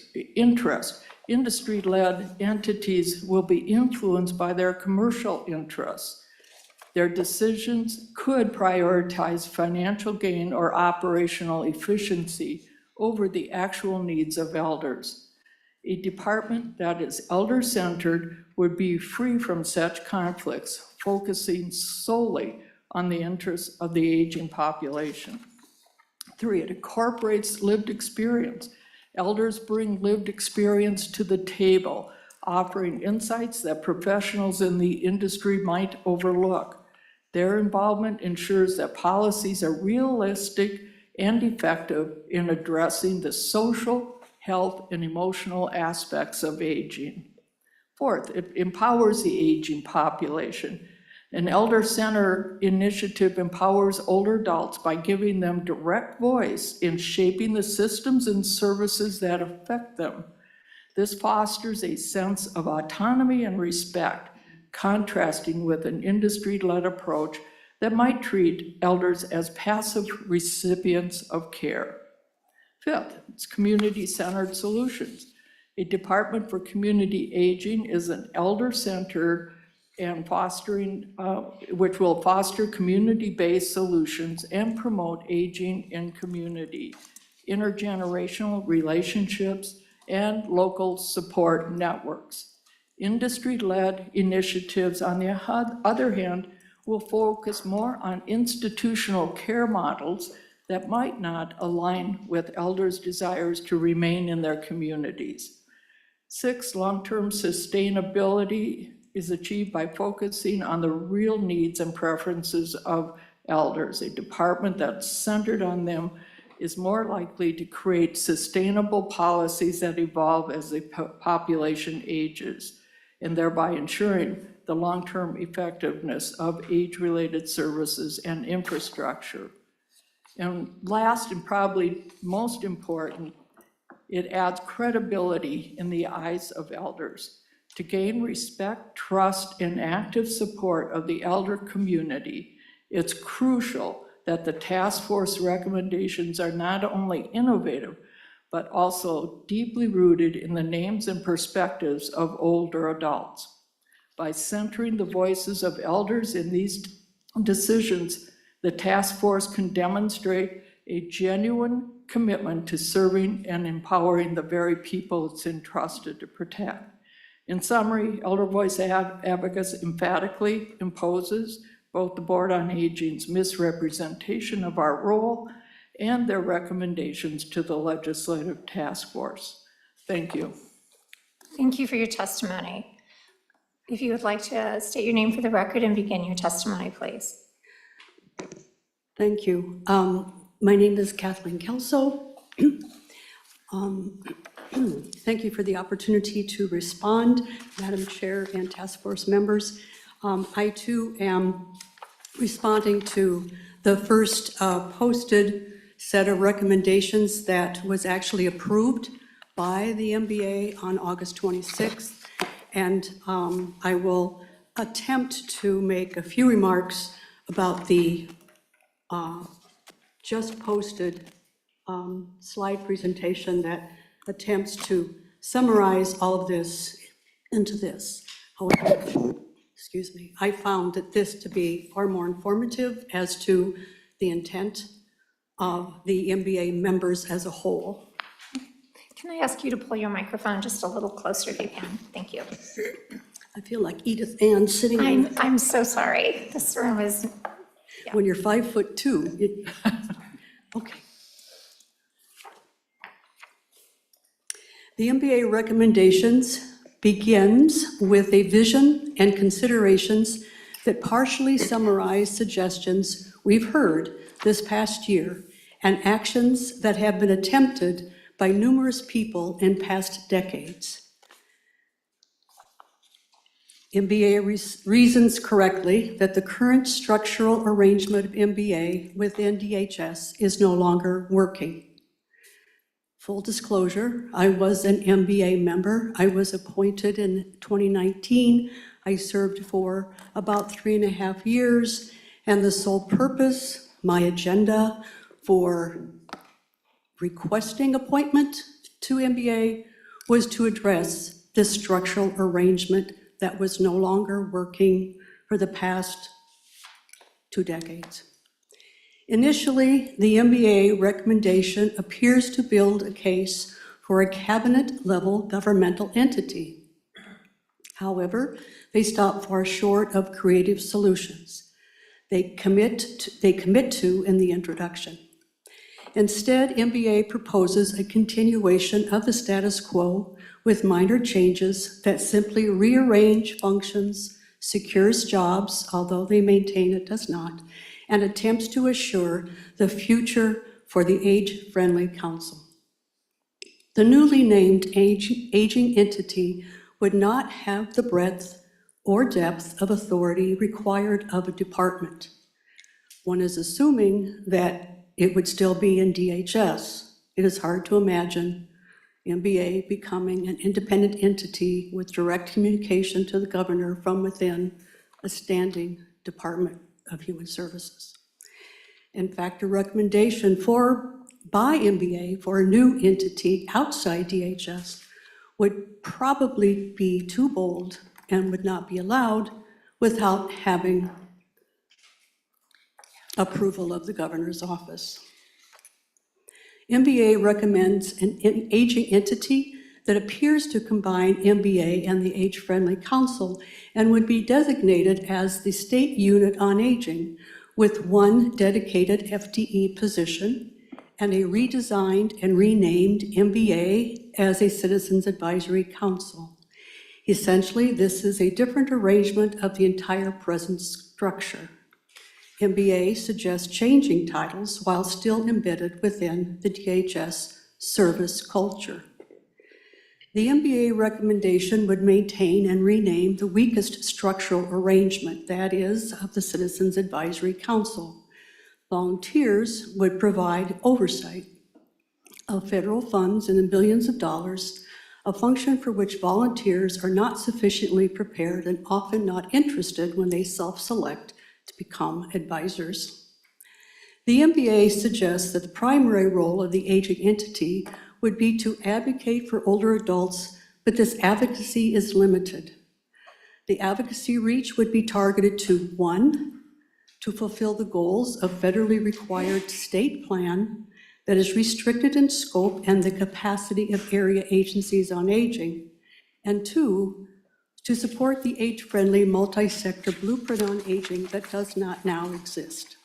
Speaker 6: Industry-led entities will be influenced by their commercial interests. Their decisions could prioritize financial gain or operational efficiency over the actual needs of elders. A department that is elder-centered would be free from such conflicts, focusing solely on the interests of the aging population. 3, it incorporates lived experience. Elders bring lived experience to the table, offering insights that professionals in the industry might overlook. Their involvement ensures that policies are realistic and effective in addressing the social, health, and emotional aspects of aging. 4th, it empowers the aging population. An elder center initiative empowers older adults by giving them direct voice in shaping the systems and services that affect them. This fosters a sense of autonomy and respect, contrasting with an industry-led approach that might treat elders as passive recipients of care. 5th, it's community-centered solutions. A Department for Community Aging is an elder-centered and which will foster community-based solutions and promote aging in community, intergenerational relationships, and local support networks. Industry-led initiatives, on the other hand, will focus more on institutional care models that might not align with elders' desires to remain in their communities. 6, long-term sustainability is achieved by focusing on the real needs and preferences of elders. A department that's centered on them is more likely to create sustainable policies that evolve as the population ages, and thereby ensuring the long-term effectiveness of age-related services and infrastructure. And last, and probably most important, it adds credibility in the eyes of elders. To gain respect, trust, and active support of the elder community, it's crucial that the task force recommendations are not only innovative, but also deeply rooted in the names and perspectives of older adults. By centering the voices of elders in these decisions, the task force can demonstrate a genuine commitment to serving and empowering the very people it's entrusted to protect. In summary, Elder Voice Advocates emphatically opposes both the Board on Aging's misrepresentation of our role and their recommendations to the Legislative Task Force. Thank you.
Speaker 2: Thank you for your testimony. If you would like to state your name for the record and begin your testimony, please.
Speaker 7: Thank you. My name is Kathleen Kelso. Thank you for the opportunity to respond, Madam Chair and Task Force members. I too am responding to the first posted set of recommendations that was actually approved by the MBA on August 26th. And I will attempt to make a few remarks about the just posted slide presentation that attempts to summarize all of this into this. However, excuse me, I found that this to be far more informative as to the intent of the MBA members as a whole.
Speaker 2: Can I ask you to pull your microphone just a little closer if you can? Thank you.
Speaker 7: I feel like Edith Ann sitting
Speaker 2: I'm so sorry. This room is,
Speaker 7: when you're 5'2". Okay. The MBA recommendations begins with a vision and considerations that partially summarize suggestions we've heard this past year and actions that have been attempted by numerous people in past decades. MBA reasons correctly that the current structural arrangement of MBA within DHS is no longer working. Full disclosure, I was an MBA member. I was appointed in 2019. I served for about 3.5 years, and the sole purpose, my agenda for requesting appointment to MBA was to address this structural arrangement that was no longer working for the past 2 decades. Initially, the MBA recommendation appears to build a case for a cabinet-level governmental entity. However, they stop far short of creative solutions they commit to in the introduction. Instead, MBA proposes a continuation of the status quo with minor changes that simply rearrange functions, secures jobs, although they maintain it does not, and attempts to assure the future for the age-friendly council. The newly named aging entity would not have the breadth or depth of authority required of a department. One is assuming that it would still be in DHS. It is hard to imagine MBA becoming an independent entity with direct communication to the governor from within a standing Department of Human Services. In fact, a recommendation by MBA for a new entity outside DHS would probably be too bold and would not be allowed without having approval of the governor's office. MBA recommends an aging entity that appears to combine MBA and the Age-Friendly Council and would be designated as the State Unit on Aging with one dedicated FTE position and a redesigned and renamed MBA as a Citizens Advisory Council. Essentially, this is a different arrangement of the entire present structure. MBA suggests changing titles while still embedded within the DHS service culture. The MBA recommendation would maintain and rename the weakest structural arrangement, that is, of the Citizens Advisory Council. Volunteers would provide oversight of federal funds and in billions of dollars, a function for which volunteers are not sufficiently prepared and often not interested when they self-select to become advisors. The MBA suggests that the primary role of the aging entity would be to advocate for older adults, but this advocacy is limited. The advocacy reach would be targeted to 1, to fulfill the goals of federally required state plan that is restricted in scope and the capacity of area agencies on aging, and 2, to support the age-friendly multi-sector blueprint on aging that does not now exist.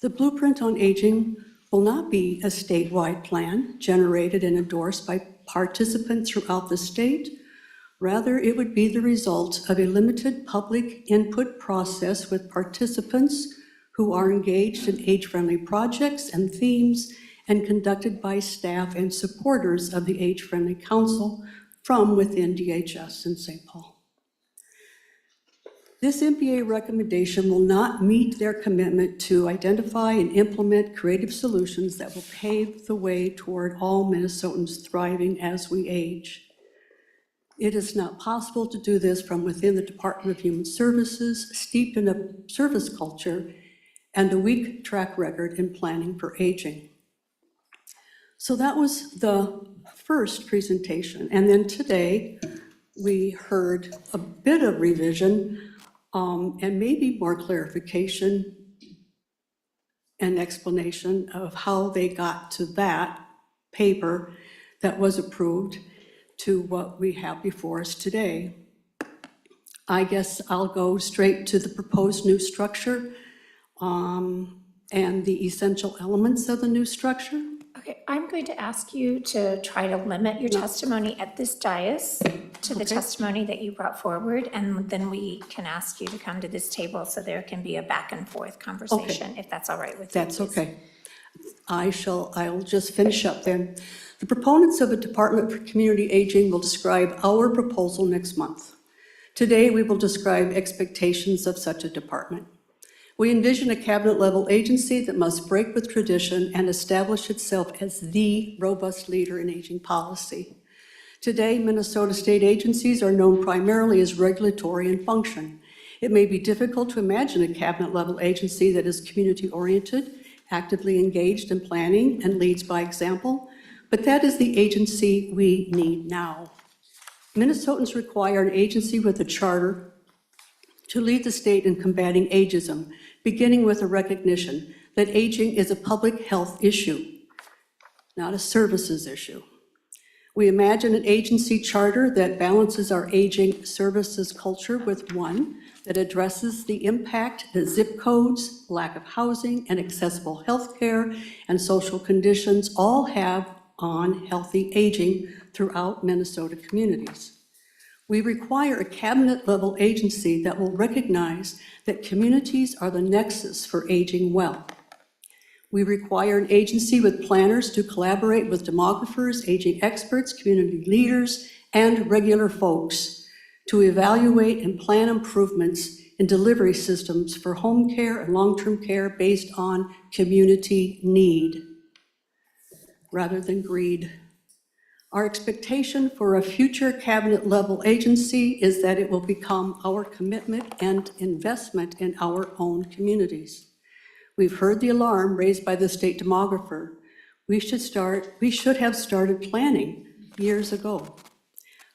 Speaker 7: The blueprint on aging will not be a statewide plan generated and endorsed by participants throughout the state. Rather, it would be the result of a limited public input process with participants who are engaged in age-friendly projects and themes and conducted by staff and supporters of the Age-Friendly Council from within DHS in St. Paul. This MBA recommendation will not meet their commitment to identify and implement creative solutions that will pave the way toward all Minnesotans thriving as we age. It is not possible to do this from within the Department of Human Services, steeped in a service culture and a weak track record in planning for aging. So that was the first presentation. And then today, we heard a bit of revision and maybe more clarification and explanation of how they got to that paper that was approved to what we have before us today. I guess I'll go straight to the proposed new structure and the essential elements of the new structure.
Speaker 2: Okay, I'm going to ask you to try to limit your testimony at this dais to the testimony that you brought forward, and then we can ask you to come to this table so there can be a back and forth conversation, if that's all right with you.
Speaker 7: That's okay. I'll just finish up then. The proponents of a Department for Community Aging will describe our proposal next month. Today, we will describe expectations of such a department. We envision a cabinet-level agency that must break with tradition and establish itself as the robust leader in aging policy. Today, Minnesota state agencies are known primarily as regulatory in function. It may be difficult to imagine a cabinet-level agency that is community-oriented, actively engaged in planning, and leads by example, but that is the agency we need now. Minnesotans require an agency with a charter to lead the state in combating ageism, beginning with a recognition that aging is a public health issue, not a services issue. We imagine an agency charter that balances our aging services culture with one that addresses the impact that zip codes, lack of housing, and accessible healthcare and social conditions all have on healthy aging throughout Minnesota communities. We require a cabinet-level agency that will recognize that communities are the nexus for aging well. We require an agency with planners to collaborate with demographers, aging experts, community leaders, and regular folks to evaluate and plan improvements in delivery systems for home care and long-term care based on community need rather than greed. Our expectation for a future cabinet-level agency is that it will become our commitment and investment in our own communities. We've heard the alarm raised by the state demographer. We should have started planning years ago.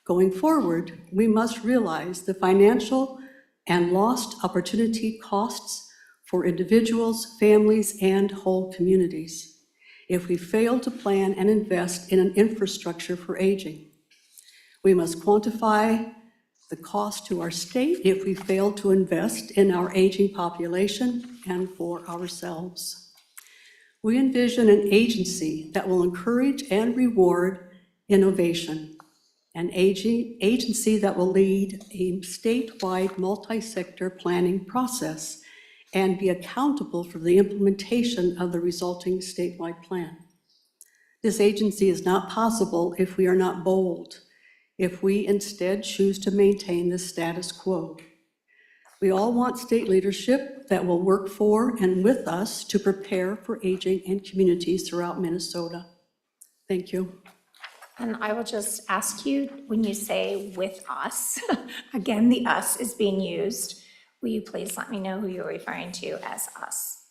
Speaker 7: Going forward, we must realize the financial and lost opportunity costs for individuals, families, and whole communities if we fail to plan and invest in an infrastructure for aging. We must quantify the cost to our state if we fail to invest in our aging population and for ourselves. We envision an agency that will encourage and reward innovation, an agency that will lead a statewide multi-sector planning process and be accountable for the implementation of the resulting statewide plan. This agency is not possible if we are not bold, if we instead choose to maintain the status quo. We all want state leadership that will work for and with us to prepare for aging in communities throughout Minnesota. Thank you.
Speaker 2: And I will just ask you, when you say with us, again, the us is being used. Will you please let me know who you're referring to as us?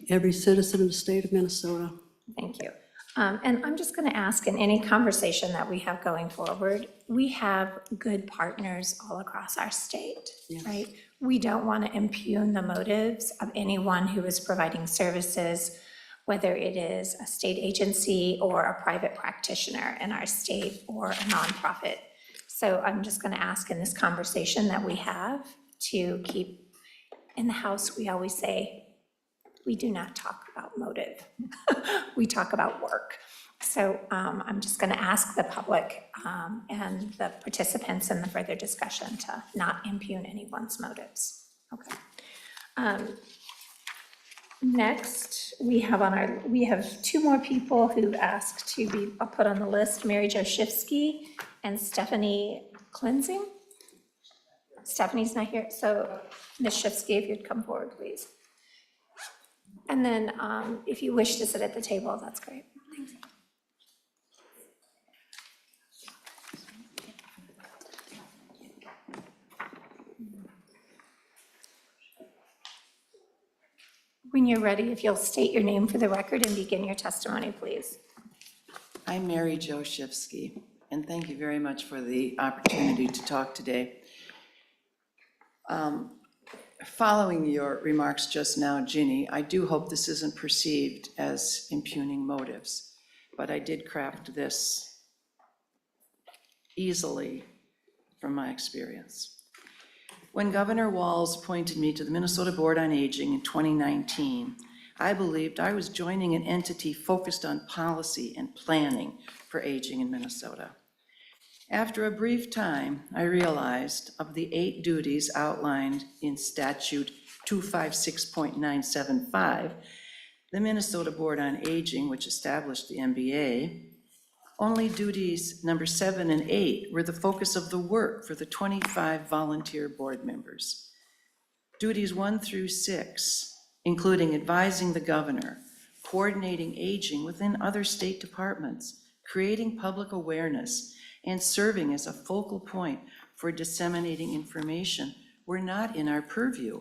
Speaker 7: Every citizen of the state of Minnesota.
Speaker 2: Thank you. And I'm just going to ask, in any conversation that we have going forward, we have good partners all across our state, right? We don't want to impugn the motives of anyone who is providing services, whether it is a state agency or a private practitioner in our state or a nonprofit. So I'm just going to ask in this conversation that we have to keep in the House, we always say, we do not talk about motive. We talk about work. So I'm just going to ask the public and the participants in the further discussion to not impugn anyone's motives. Okay. Next, we have two more people who asked to be put on the list, Mary Jo Shifsky and Stephanie Cleansing. Stephanie's not here, so Ms. Shifsky, if you'd come forward, please. And then if you wish to sit at the table, that's great. Thanks. When you're ready, if you'll state your name for the record and begin your testimony, please.
Speaker 8: I'm Mary Jo Shifsky, and thank you very much for the opportunity to talk today. Following your remarks just now, Ginny, I do hope this isn't perceived as impugning motives, but I did craft this easily from my experience. When Governor Walz appointed me to the Minnesota Board on Aging in 2019, I believed I was joining an entity focused on policy and planning for aging in Minnesota. After a brief time, I realized of the 8 duties outlined in Statute 256.975, the Minnesota Board on Aging, which established the MBA, only duties number 7 and 8 were the focus of the work for the 25 volunteer board members. Duties 1 through 6, including advising the governor, coordinating aging within other state departments, creating public awareness, and serving as a focal point for disseminating information, were not in our purview.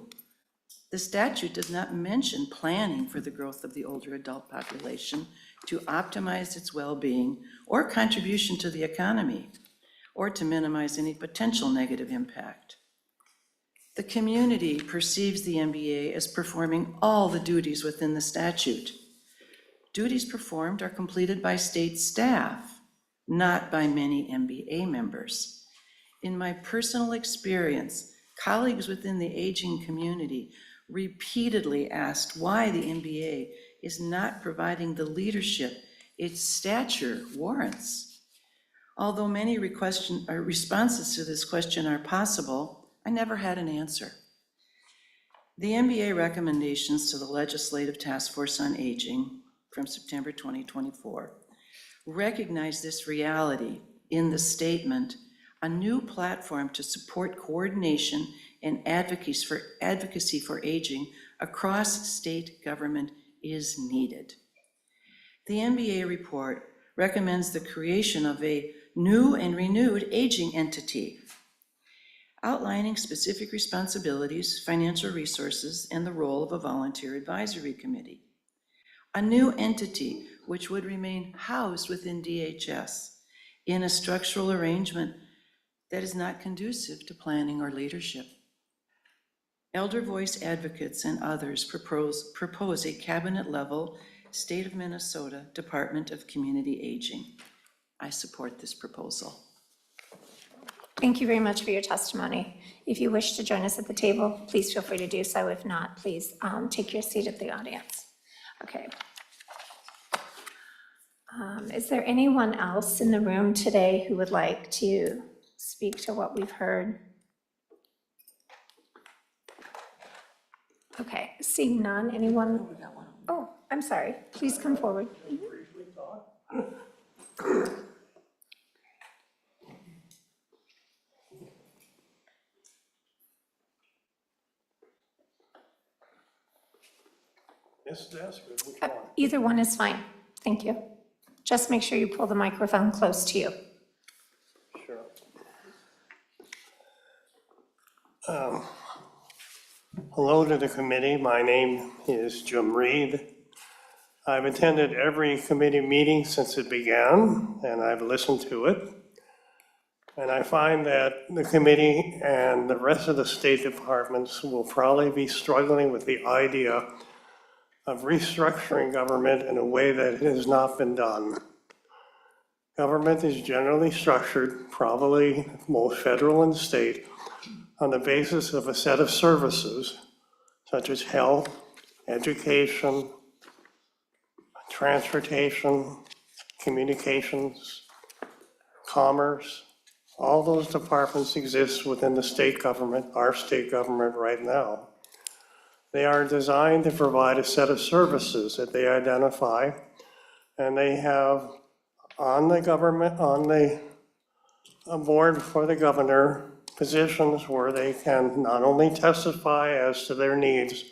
Speaker 8: The statute does not mention planning for the growth of the older adult population to optimize its well-being or contribution to the economy, or to minimize any potential negative impact. The community perceives the MBA as performing all the duties within the statute. Duties performed are completed by state staff, not by many MBA members. In my personal experience, colleagues within the aging community repeatedly asked why the MBA is not providing the leadership its stature warrants. Although many responses to this question are possible, I never had an answer. The MBA recommendations to the Legislative Task Force on Aging from September 2024 recognize this reality in the statement, "A new platform to support coordination and advocacy for aging across state government is needed." The MBA report recommends the creation of a new and renewed aging entity, outlining specific responsibilities, financial resources, and the role of a volunteer advisory committee. A new entity which would remain housed within DHS in a structural arrangement that is not conducive to planning or leadership. Elder Voice advocates and others propose a cabinet-level State of Minnesota Department of Community Aging. I support this proposal.
Speaker 2: Thank you very much for your testimony. If you wish to join us at the table, please feel free to do so. If not, please take your seat at the audience. Okay. Is there anyone else in the room today who would like to speak to what we've heard? Okay, seeing none, anyone? Oh, I'm sorry, please come forward.
Speaker 9: This desk, or which one?
Speaker 2: Either one is fine, thank you. Just make sure you pull the microphone close to you.
Speaker 9: Sure. Hello to the committee. My name is Jim Reed. I've attended every committee meeting since it began, and I've listened to it. And I find that the committee and the rest of the state departments will probably be struggling with the idea of restructuring government in a way that has not been done. Government is generally structured, probably most federal and state, on the basis of a set of services such as health, education, transportation, communications, commerce. All those departments exist within the state government, our state government right now. They are designed to provide a set of services that they identify, and they have on the government, on the board for the governor, positions where they can not only testify as to their needs,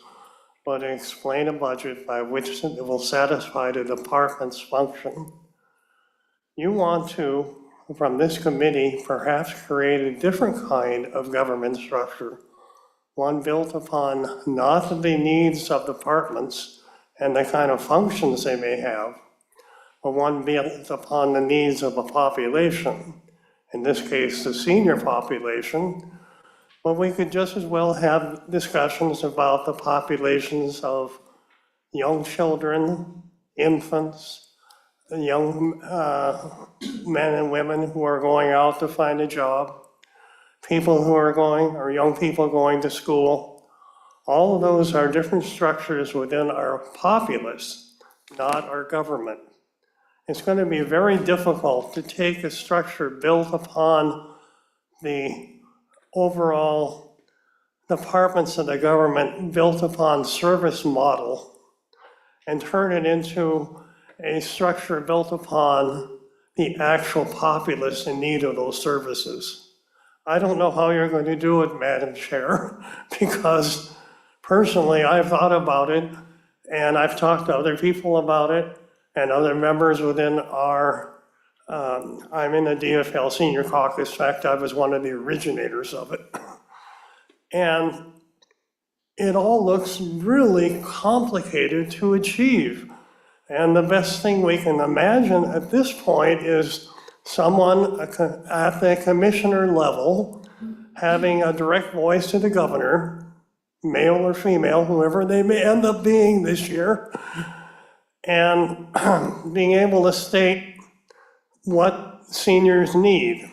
Speaker 9: but explain a budget by which it will satisfy the department's function. You want to, from this committee, perhaps create a different kind of government structure, one built upon not the needs of departments and the kind of functions they may have, but one built upon the needs of a population, in this case, the senior population. But we could just as well have discussions about the populations of young children, infants, young men and women who are going out to find a job, people who are going, or young people going to school. All of those are different structures within our populace, not our government. It's going to be very difficult to take a structure built upon the overall departments of the government built upon service model and turn it into a structure built upon the actual populace in need of those services. I don't know how you're going to do it, Madam Chair, because personally I've thought about it and I've talked to other people about it and other members within our, I'm in the DFL Senior Caucus. In fact, I was one of the originators of it. And it all looks really complicated to achieve. And the best thing we can imagine at this point is someone at the commissioner level having a direct voice to the governor, male or female, whoever they may end up being this year, and being able to state what seniors need.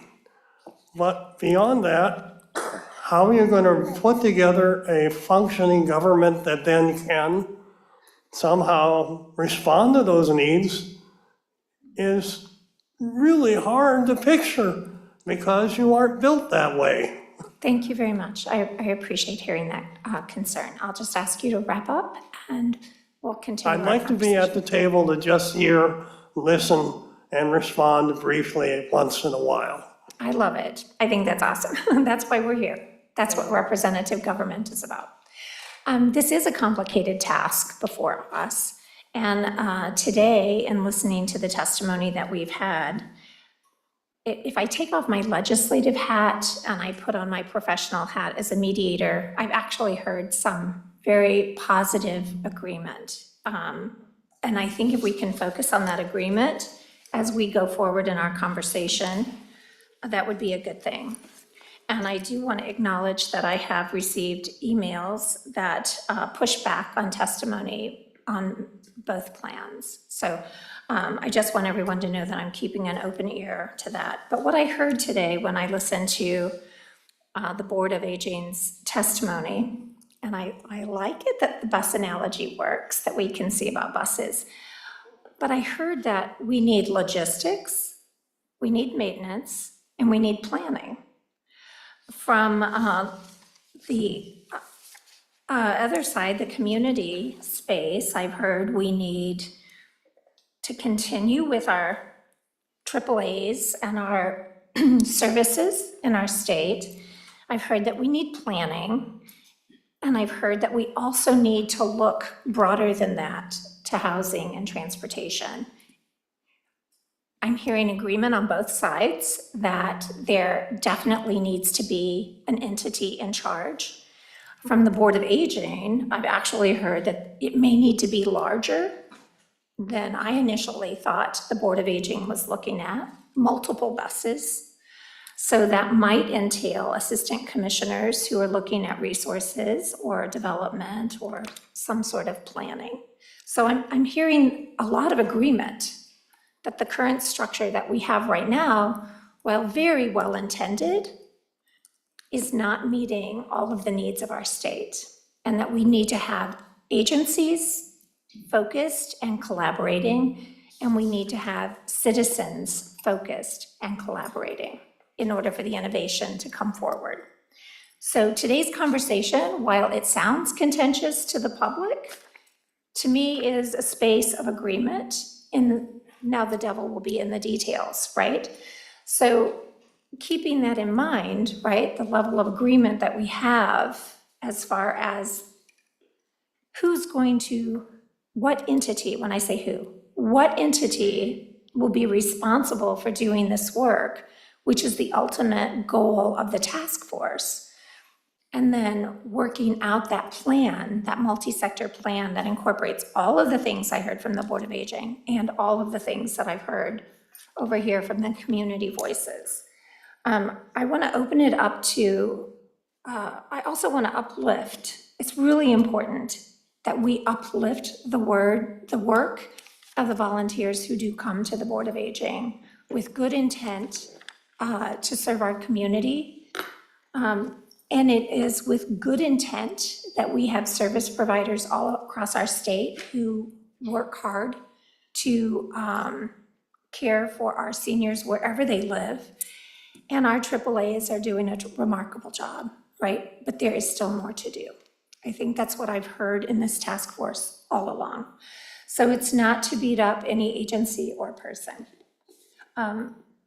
Speaker 9: But beyond that, how are you going to put together a functioning government that then can somehow respond to those needs is really hard to picture because you aren't built that way.
Speaker 2: Thank you very much. I appreciate hearing that concern. I'll just ask you to wrap up and we'll continue.
Speaker 9: I'd like to be at the table to just hear, listen, and respond briefly once in a while.
Speaker 2: I love it. I think that's awesome. That's why we're here. That's what representative government is about. This is a complicated task before us. And today, in listening to the testimony that we've had, if I take off my legislative hat and I put on my professional hat as a mediator, I've actually heard some very positive agreement. And I think if we can focus on that agreement as we go forward in our conversation, that would be a good thing. And I do want to acknowledge that I have received emails that push back on testimony on both plans. So I just want everyone to know that I'm keeping an open ear to that. But what I heard today when I listened to the Board of Aging's testimony, and I like it that the bus analogy works, that we can see about buses. But I heard that we need logistics, we need maintenance, and we need planning. From the other side, the community space, I've heard we need to continue with our AAAs and our services in our state. I've heard that we need planning, and I've heard that we also need to look broader than that to housing and transportation. I'm hearing agreement on both sides that there definitely needs to be an entity in charge. From the Board of Aging, I've actually heard that it may need to be larger than I initially thought the Board of Aging was looking at, multiple buses. So that might entail assistant commissioners who are looking at resources or development or some sort of planning. So I'm hearing a lot of agreement that the current structure that we have right now, while very well intended, is not meeting all of the needs of our state, and that we need to have agencies focused and collaborating, and we need to have citizens focused and collaborating in order for the innovation to come forward. So today's conversation, while it sounds contentious to the public, to me is a space of agreement. Now the devil will be in the details, right? So keeping that in mind, right, the level of agreement that we have as far as who's going to, what entity, when I say who, what entity will be responsible for doing this work, which is the ultimate goal of the task force. And then working out that plan, that multi-sector plan that incorporates all of the things I heard from the Board of Aging and all of the things that I've heard over here from the community voices. I want to open it up to, I also want to uplift. It's really important that we uplift the work of the volunteers who do come to the Board of Aging with good intent to serve our community. And it is with good intent that we have service providers all across our state who work hard to care for our seniors wherever they live. And our AAAs are doing a remarkable job, right? But there is still more to do. I think that's what I've heard in this task force all along. So it's not to beat up any agency or person.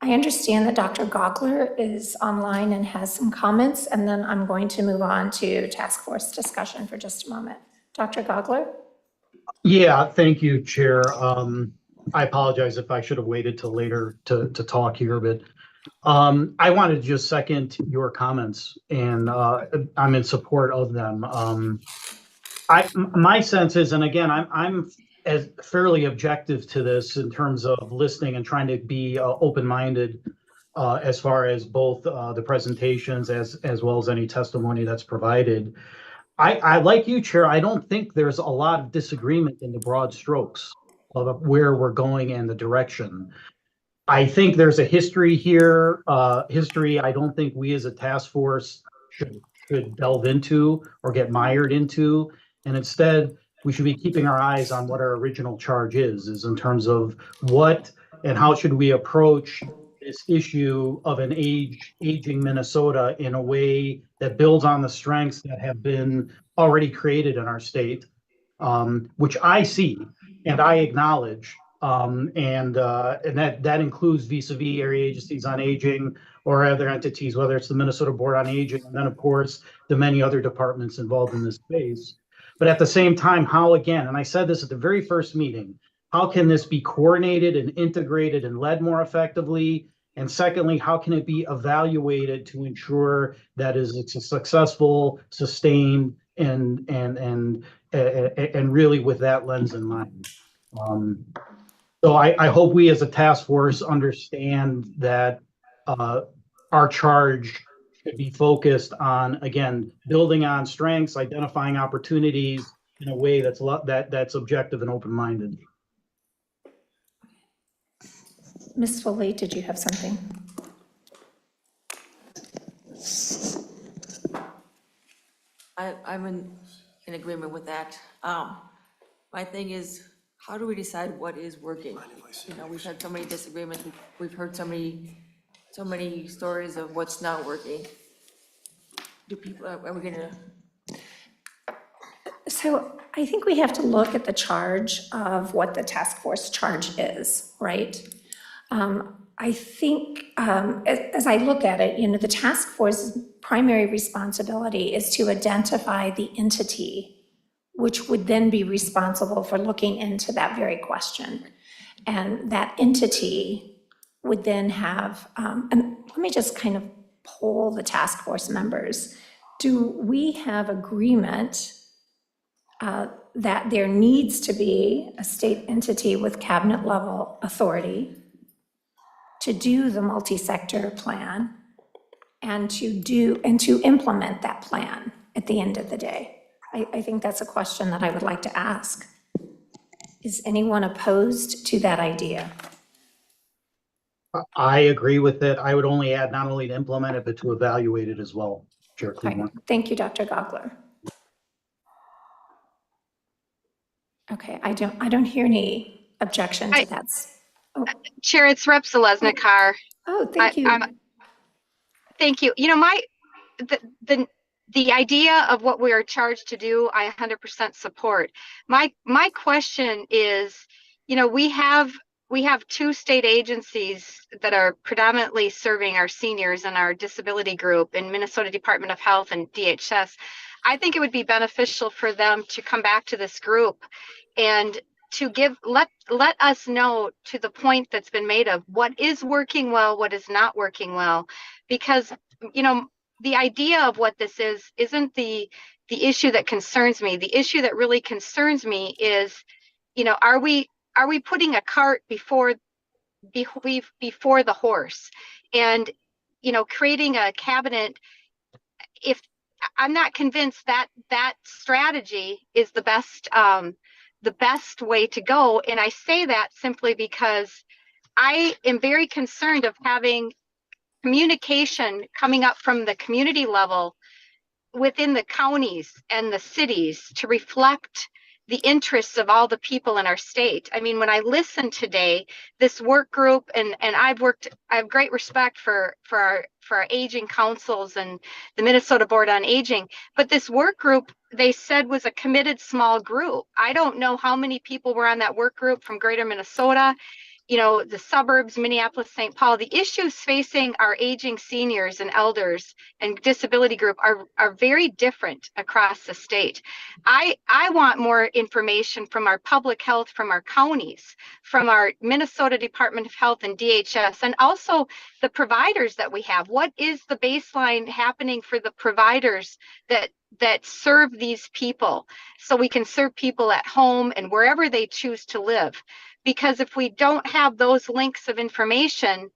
Speaker 2: I understand that Dr. Gogler is online and has some comments, and then I'm going to move on to task force discussion for just a moment. Dr. Gogler?
Speaker 10: Yeah, thank you, Chair. I apologize if I should have waited till later to talk here, but I wanted to just second your comments, and I'm in support of them. My sense is, and again, I'm as fairly objective to this in terms of listening and trying to be open-minded. as far as both the presentations as well as any testimony that's provided. I like you, Chair. I don't think there's a lot of disagreement in the broad strokes of where we're going and the direction. I think there's a history here, history I don't think we as a task force should delve into or get mired into. And instead, we should be keeping our eyes on what our original charge is in terms of what and how should we approach this issue of an aging Minnesota in a way that builds on the strengths that have been already created in our state, which I see and I acknowledge. And that includes vis-a-vis area agencies on aging or other entities, whether it's the Minnesota Board on Aging, and then of course, the many other departments involved in this space. But at the same time, how again, and I said this at the very first meeting, how can this be coordinated and integrated and led more effectively? And secondly, how can it be evaluated to ensure that is it's a successful, sustained, and really with that lens in mind? So I hope we as a task force understand that our charge should be focused on, again, building on strengths, identifying opportunities in a way that's objective and open-minded.
Speaker 2: Ms. Foley, did you have something?
Speaker 11: I'm in agreement with that. My thing is, how do we decide what is working? You know, we've had so many disagreements. We've heard so many stories of what's not working. Do people, are we gonna?
Speaker 2: So I think we have to look at the charge of what the task force charge is, right? I think as I look at it, you know, the task force's primary responsibility is to identify the entity, which would then be responsible for looking into that very question. And that entity would then have, and let me just kind of poll the task force members. Do we have agreement that there needs to be a state entity with cabinet level authority to do the multi-sector plan and to implement that plan at the end of the day? I think that's a question that I would like to ask. Is anyone opposed to that idea?
Speaker 10: I agree with it. I would only add not only to implement it, but to evaluate it as well, Chair
Speaker 2: Right.
Speaker 10: Cleveland.
Speaker 2: Thank you, Dr. Gogler. Okay, I don't hear any objection to that.
Speaker 12: Chair, it's Rep. Selesnikar.
Speaker 2: Oh, thank you.
Speaker 12: Thank you. You know, the idea of what we are charged to do, I 100% support. My question is, you know, we have two state agencies that are predominantly serving our seniors and our disability group in Minnesota Department of Health and DHS. I think it would be beneficial for them to come back to this group and to let us know to the point that's been made of what is working well, what is not working well, because, you know, the idea of what this isn't the issue that concerns me. The issue that really concerns me is, you know, are we putting a cart before the horse? And, you know, creating a cabinet, if I'm not convinced that that strategy is the best way to go. And I say that simply because I am very concerned of having communication coming up from the community level within the counties and the cities to reflect the interests of all the people in our state. I mean, when I listened today, this work group, and I have great respect for our aging councils and the Minnesota Board on Aging, but this work group, they said, was a committed small group. I don't know how many people were on that work group from Greater Minnesota, you know, the suburbs, Minneapolis, St. Paul. The issues facing our aging seniors and elders and disability group are very different across the state. I want more information from our public health, from our counties, from our Minnesota Department of Health and DHS, and also the providers that we have. What is the baseline happening for the providers that serve these people, so we can serve people at home and wherever they choose to live? Because if we don't have those links of information,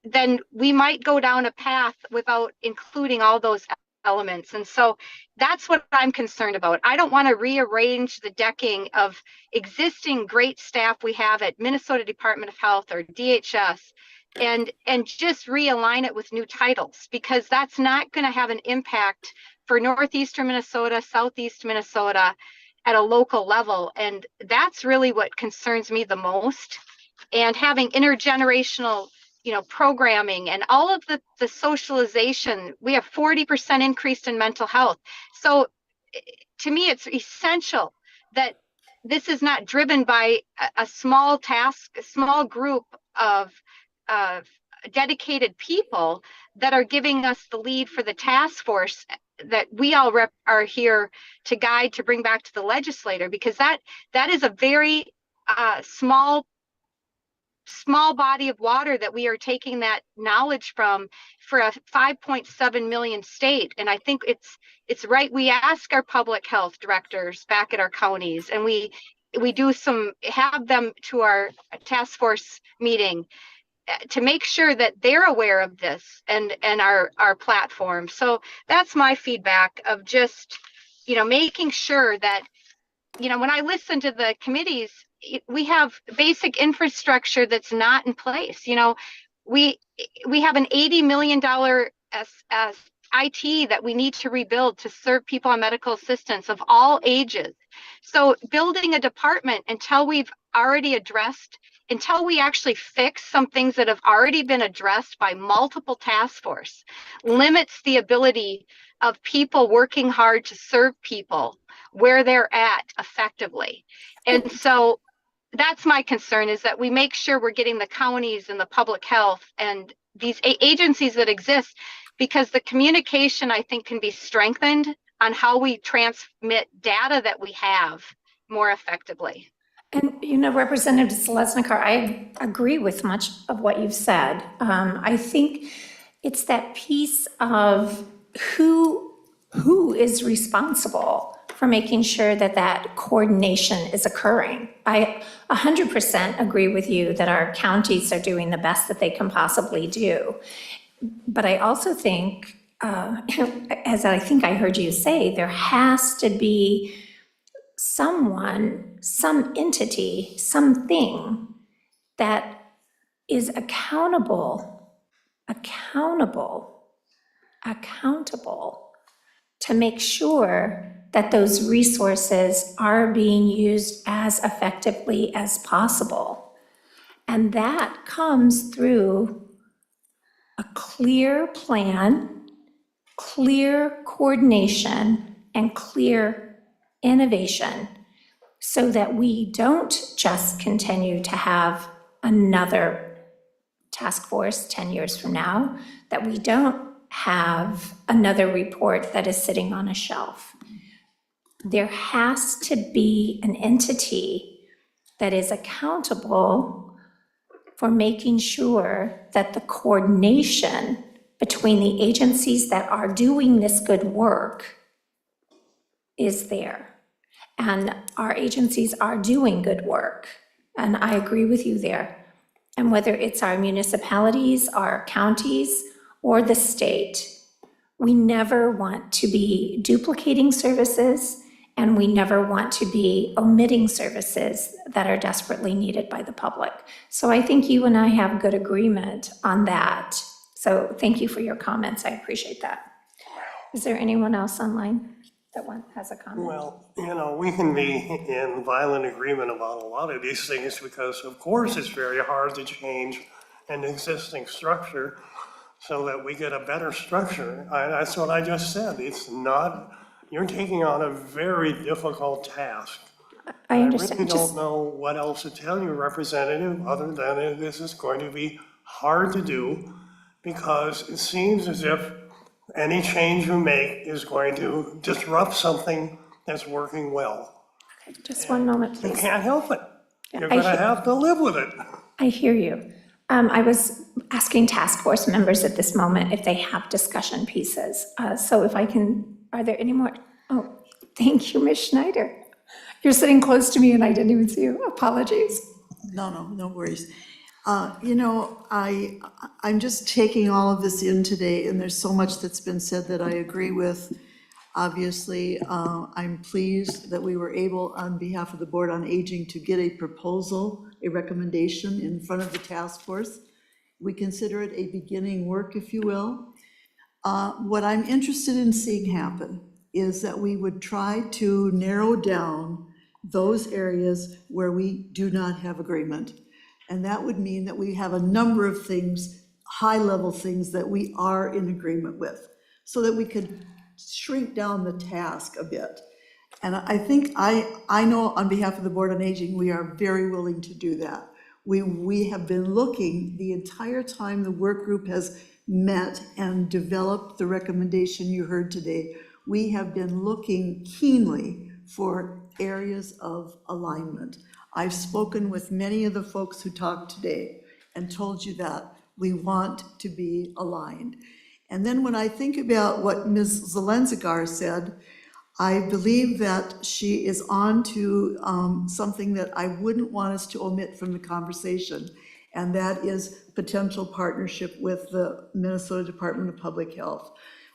Speaker 12: then we might go down a path without including all those elements. And so that's what I'm concerned about. I don't want to rearrange the decking of existing great staff we have at Minnesota Department of Health or DHS and just realign it with new titles, because that's not going to have an impact for Northeastern Minnesota, Southeast Minnesota at a local level. And that's really what concerns me the most. And having intergenerational programming and all of the socialization, we have 40% increase in mental health. So to me, it's essential that this is not driven by a small task, a small group of dedicated people that are giving us the lead for the task force that we all are here to guide, to bring back to the legislator, because that is a very small body of water that we are taking that knowledge from for a 5.7 million state. And I think it's right. We ask our public health directors back at our counties, and we have them to our task force meeting to make sure that they're aware of this and our platform. So that's my feedback of just, making sure that, when I listen to the committees, we have basic infrastructure that's not in place. We have an $80 million IT that we need to rebuild to serve people on medical assistance of all ages. So building a department until we actually fix some things that have already been addressed by multiple task force limits the ability of people working hard to serve people where they're at effectively. And so that's my concern, is that we make sure we're getting the counties and the public health and these agencies that exist, because the communication, I think, can be strengthened on how we transmit data that we have more effectively.
Speaker 2: And, Representative Selesnikar, I agree with much of what you've said. I think it's that piece of who is responsible for making sure that coordination is occurring. I 100% agree with you that our counties are doing the best that they can possibly do. But I also think, as I think I heard you say, there has to be someone, some entity, something that is accountable to make sure that those resources are being used as effectively as possible. And that comes through a clear plan, clear coordination, and clear innovation, so that we don't just continue to have another task force 10 years from now, that we don't have another report that is sitting on a shelf. There has to be an entity that is accountable for making sure that the coordination between the agencies that are doing this good work is there. And our agencies are doing good work, and I agree with you there. And whether it's our municipalities, our counties, or the state, we never want to be duplicating services, and we never want to be omitting services that are desperately needed by the public. So I think you and I have good agreement on that. So thank you for your comments. I appreciate that. Is there anyone else online that has a comment?
Speaker 9: Well, we can be in violent agreement about a lot of these things, because of course it's very hard to change an existing structure so that we get a better structure. That's what I just said. It's not, you're taking on a very difficult task.
Speaker 2: I understand.
Speaker 9: I really don't know what else to tell you, Representative, other than this is going to be hard to do, because it seems as if any change you make is going to disrupt something that's working well.
Speaker 2: Okay, just one moment,
Speaker 9: You
Speaker 2: please.
Speaker 9: can't help it. You're
Speaker 2: I
Speaker 9: going to
Speaker 2: hear-
Speaker 9: have to live with it.
Speaker 2: I hear you. I was asking task force members at this moment if they have discussion pieces. So if I can, are there any more? Oh, thank you, Ms. Schneider. You're sitting close to me and I didn't even see you. Apologies.
Speaker 13: No worries.
Speaker 4: I'm just taking all of this in today, and there's so much that's been said that I agree with. Obviously, I'm pleased that we were able, on behalf of the Board on Aging, to get a proposal, a recommendation in front of the task force. We consider it a beginning work, if you will. What I'm interested in seeing happen is that we would try to narrow down those areas where we do not have agreement. And that would mean that we have a number of things, high-level things that we are in agreement with, so that we could shrink down the task a bit. And I think, I know on behalf of the Board on Aging, we are very willing to do that. We have been looking the entire time the work group has met and developed the recommendation you heard today. We have been looking keenly for areas of alignment. I've spoken with many of the folks who talked today and told you that we want to be aligned. And then when I think about what Ms. Zelenzigar said, I believe that she is on to something that I wouldn't want us to omit from the conversation, and that is potential partnership with the Minnesota Department of Public Health.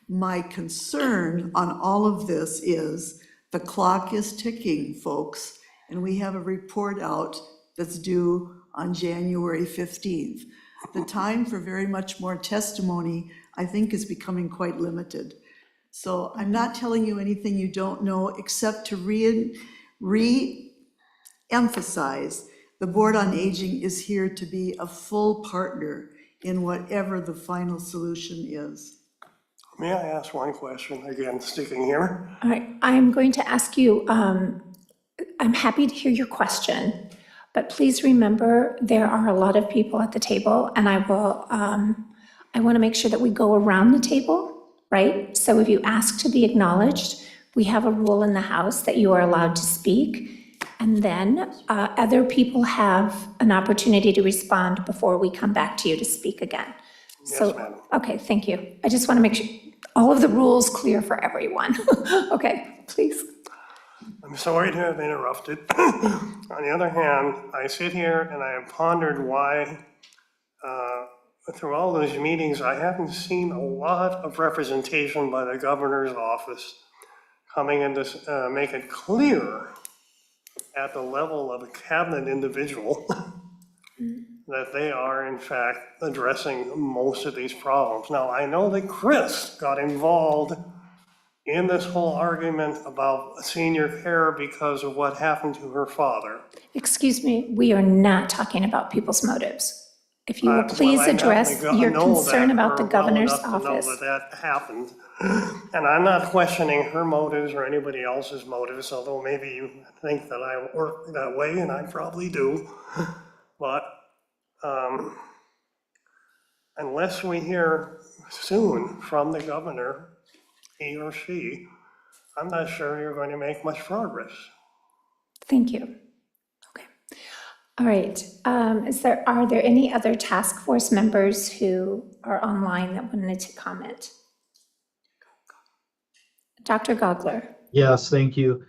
Speaker 4: My concern on all of this is the clock is ticking, folks, and we have a report out that's due on January 15th. The time for very much more testimony, I think, is becoming quite limited. So I'm not telling you anything you don't know, except to re-emphasize the Board on Aging is here to be a full partner in whatever the final solution is.
Speaker 9: May I ask one question, again, sticking here?
Speaker 2: All right, I'm going to ask you, I'm happy to hear your question, but please remember there are a lot of people at the table, and I want to make sure that we go around the table, right? So if you ask to be acknowledged, we have a rule in the House that you are allowed to speak, and then other people have an opportunity to respond before we come back to you to speak again.
Speaker 9: Yes,
Speaker 2: So,
Speaker 9: madam.
Speaker 2: okay, thank you. I just want to make sure all of the rules clear for everyone. Okay, please.
Speaker 9: I'm sorry to have interrupted. On the other hand, I sit here and I have pondered why, through all those meetings, I haven't seen a lot of representation by the governor's office coming in to make it clear at the level of a cabinet individual that they are in fact addressing most of these problems. Now, I know that Chris got involved in this whole argument about senior care because of what happened to her father.
Speaker 2: Excuse me, we are not talking about people's motives. If you will please
Speaker 9: Well, I
Speaker 2: address
Speaker 9: know
Speaker 2: your
Speaker 9: that
Speaker 2: concern about the
Speaker 9: her
Speaker 2: governor's
Speaker 9: well enough to know
Speaker 2: office.
Speaker 9: that happened. And I'm not questioning her motives or anybody else's motives, although maybe you think that I work that way, and I probably do. But unless we hear soon from the governor, he or she, I'm not sure you're going to make much progress.
Speaker 2: Thank you. Okay. All right. Are there any other task force members who are online that wanted to comment? Dr. Gogler.
Speaker 10: Yes, thank you.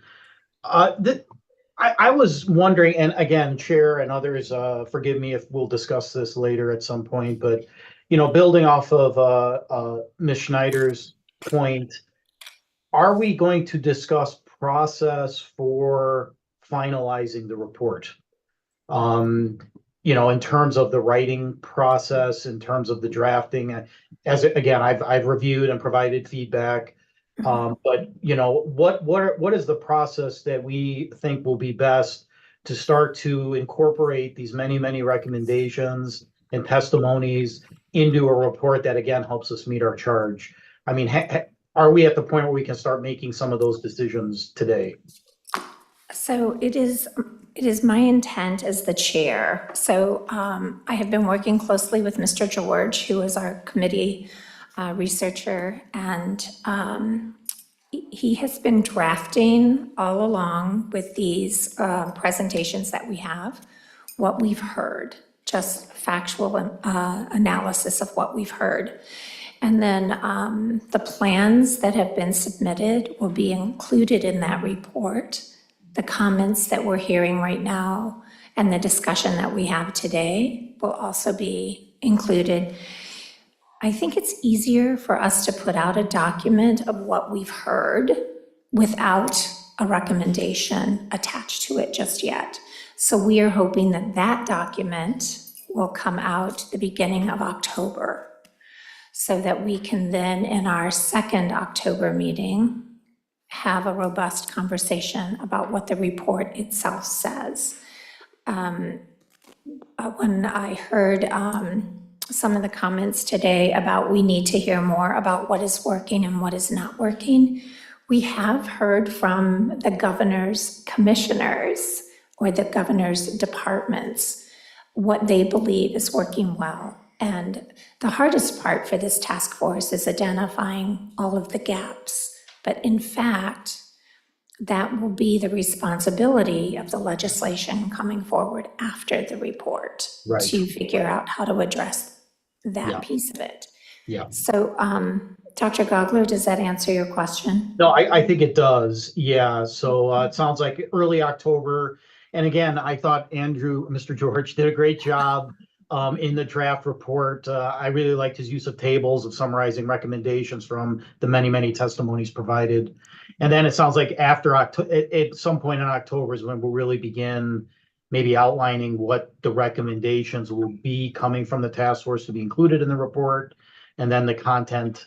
Speaker 10: I was wondering, and again, Chair and others, forgive me if we'll discuss this later at some point, but, building off of Ms. Schneider's point, are we going to discuss process for finalizing the report? In terms of the writing process, in terms of the drafting, again, I've reviewed and provided feedback. But what is the process that we think will be best to start to incorporate these many recommendations and testimonies into a report that again helps us meet our charge? I mean, are we at the point where we can start making some of those decisions today?
Speaker 2: So it is my intent as the chair. So I have been working closely with Mr. George, who is our committee researcher, and he has been drafting all along with these presentations that we have, what we've heard, just factual analysis of what we've heard. And then the plans that have been submitted will be included in that report, the comments that we're hearing right now, And the discussion that we have today will also be included. I think it's easier for us to put out a document of what we've heard without a recommendation attached to it just yet. So we are hoping that that document will come out the beginning of October, so that we can then, in our second October meeting, have a robust conversation about what the report itself says. When I heard some of the comments today about we need to hear more about what is working and what is not working, we have heard from the governor's commissioners or the governor's departments what they believe is working well. And the hardest part for this task force is identifying all of the gaps. But in fact, that will be the responsibility of the legislation coming forward after the report,
Speaker 10: Right.
Speaker 2: to figure out how to address that
Speaker 10: Yeah.
Speaker 2: piece of it.
Speaker 10: Yeah.
Speaker 2: So, Dr. Gogler, does that answer your question?
Speaker 10: No, I think it does. Yeah. So it sounds like early October. And again, I thought Mr. George did a great job in the draft report. I really liked his use of tables of summarizing recommendations from the many, many testimonies provided. And then it sounds like after October, at some point in October is when we'll really begin maybe outlining what the recommendations will be coming from the task force to be included in the report, and then the content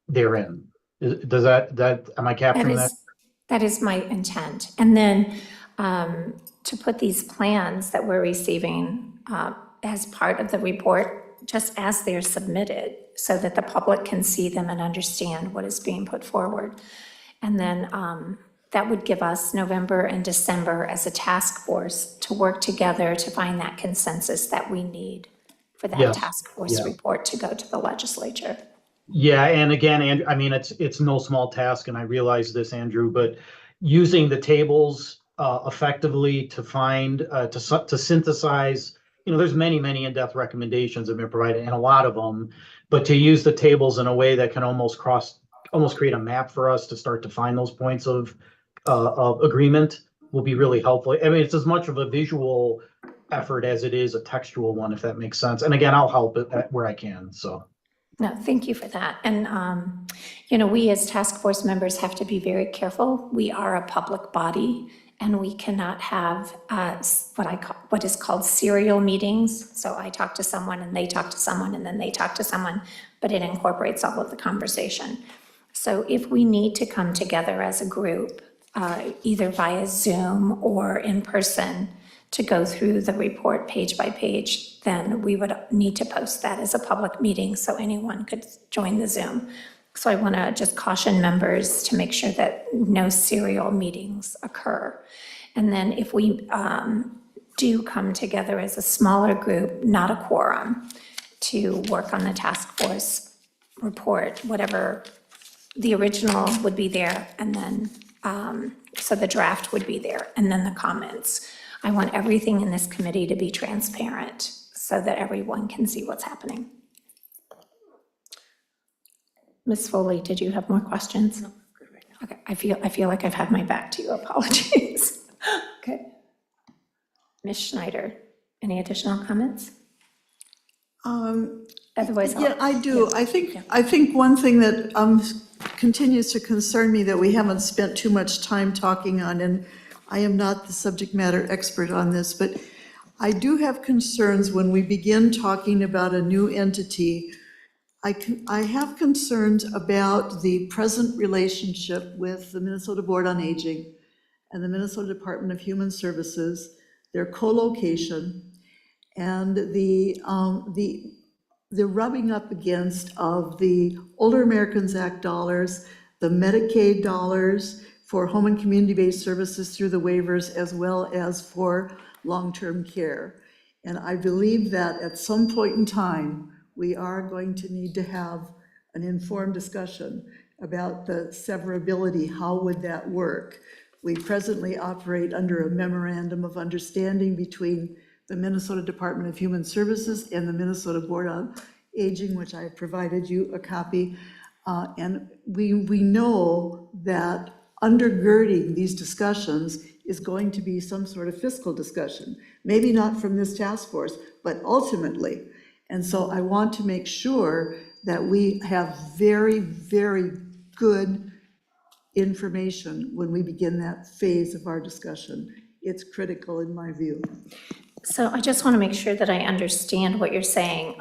Speaker 10: therein. Does that, am I capturing that?
Speaker 2: That is my intent. And then to put these plans that we're receiving as part of the report, just as they're submitted, so that the public can see them and understand what is being put forward. And then that would give us November and December as a task force to work together to find that consensus that we need for that
Speaker 10: Yes.
Speaker 2: task force
Speaker 10: Yeah.
Speaker 2: report to go to the legislature.
Speaker 10: Yeah, and again, Andrew, I mean, it's no small task, and I realize this, Andrew, but using the tables effectively to find, to synthesize, there's many, many in-depth recommendations that have been provided, and a lot of them, but to use the tables in a way that can almost create a map for us to start to find those points of agreement will be really helpful. I mean, it's as much of a visual effort as it is a textual one, if that makes sense. And again, I'll help it where I can, so.
Speaker 2: No, thank you for that. And, we as task force members have to be very careful. We are a public body, and we cannot have what is called serial meetings. So I talk to someone, and they talk to someone, and then they talk to someone, but it incorporates all of the conversation. So if we need to come together as a group, either via Zoom or in person, to go through the report page by page, then we would need to post that as a public meeting so anyone could join the Zoom. So I want to just caution members to make sure that no serial meetings occur. And then if we do come together as a smaller group, not a quorum, to work on the task force report, whatever, the original would be there, and then, so the draft would be there, and then the comments. I want everything in this committee to be transparent so that everyone can see what's happening. Ms. Foley, did you have more questions? No, good right now. Okay, I feel like I've had my back to you. Apologies. Okay. Ms. Schneider, any additional comments? Otherwise,
Speaker 4: Yeah, I do. I think one thing that continues to concern me that we haven't spent too much time talking on, and I am not the subject matter expert on this, but I do have concerns when we begin talking about a new entity. I have concerns about the present relationship with the Minnesota Board on Aging and the Minnesota Department of Human Services, their co-location, and the rubbing up against of the Older Americans Act dollars, the Medicaid dollars for home and community-based services through the waivers, as well as for long-term care. And I believe that at some point in time, we are going to need to have an informed discussion about the severability. How would that work? We presently operate under a memorandum of understanding between the Minnesota Department of Human Services and the Minnesota Board on Aging, which I have provided you a copy. And we know that undergirding these discussions is going to be some sort of fiscal discussion. Maybe not from this task force, but ultimately. And so I want to make sure that we have very, very good information when we begin that phase of our discussion. It's critical in my view.
Speaker 2: So I just want to make sure that I understand what you're saying.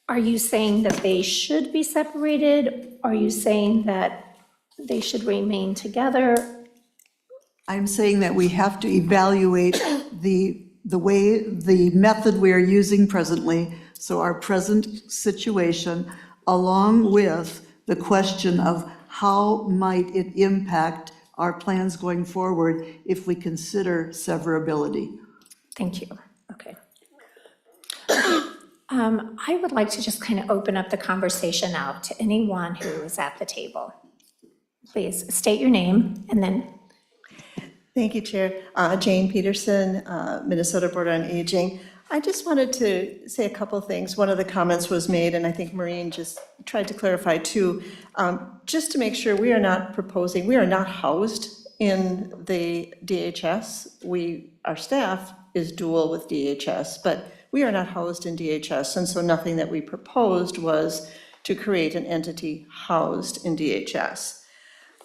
Speaker 2: Are you saying that they should be separated? Are you saying that they should remain together?
Speaker 4: I'm saying that we have to evaluate the method we are using presently, so our present situation, along with the question of how might it impact our plans going forward if we consider severability.
Speaker 2: Thank you. Okay. I would like to just kind of open up the conversation now to anyone who is at the table. Please state your name and then.
Speaker 4: Thank you, Chair. Jane Peterson, Minnesota Board on Aging. I just wanted to say a couple of things. One of the comments was made, and I think Maureen just tried to clarify too, just to make sure we are not housed in the DHS. Our staff is dual with DHS, but we are not housed in DHS, and so nothing that we proposed was to create an entity housed in DHS.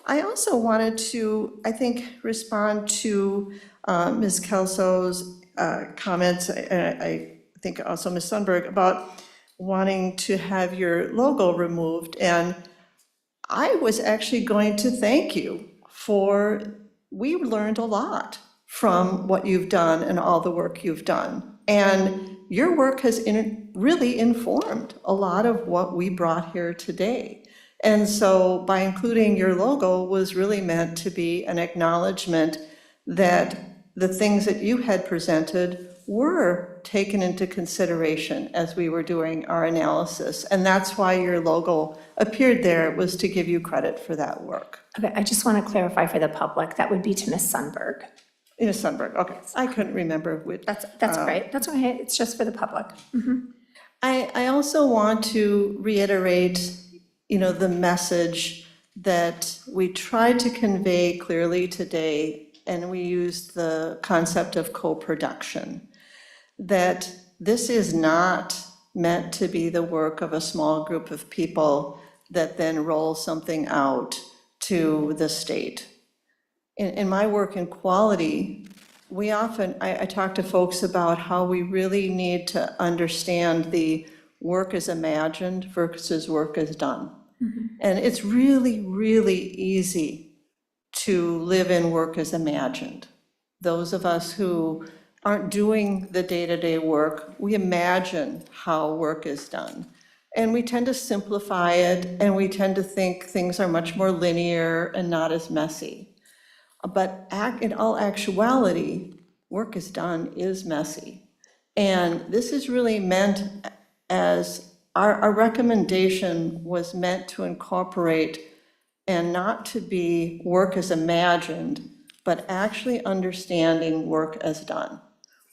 Speaker 4: I also wanted to, I think, respond to Ms. Kelso's comments, I think also Ms. Sundberg, about wanting to have your logo removed. And I was actually going to thank you we learned a lot from what you've done and all the work you've done. And your work has really informed a lot of what we brought here today. And so by including your logo was really meant to be an acknowledgement that the things that you had presented were taken into consideration as we were doing our analysis. And that's why your logo appeared there, was to give you credit for that work.
Speaker 2: Okay, I just want to clarify for the public, that would be to Ms. Sundberg.
Speaker 4: Ms. Sundberg, okay. I couldn't remember which.
Speaker 2: That's great. That's okay. It's just for the public.
Speaker 4: I also want to reiterate, the message that we tried to convey clearly today, and we used the concept of co-production, that this is not meant to be the work of a small group of people that then roll something out to the state. In my work in quality, I talk to folks about how we really need to understand the work as imagined versus work as done. And it's really, really easy to live in work as imagined. Those of us who aren't doing the day-to-day work, we imagine how work is done. And we tend to simplify it, and we tend to think things are much more linear and not as messy. But in all actuality, work is done is messy. And this is really meant as our recommendation was meant to incorporate and not to be work as imagined, but actually understanding work as done,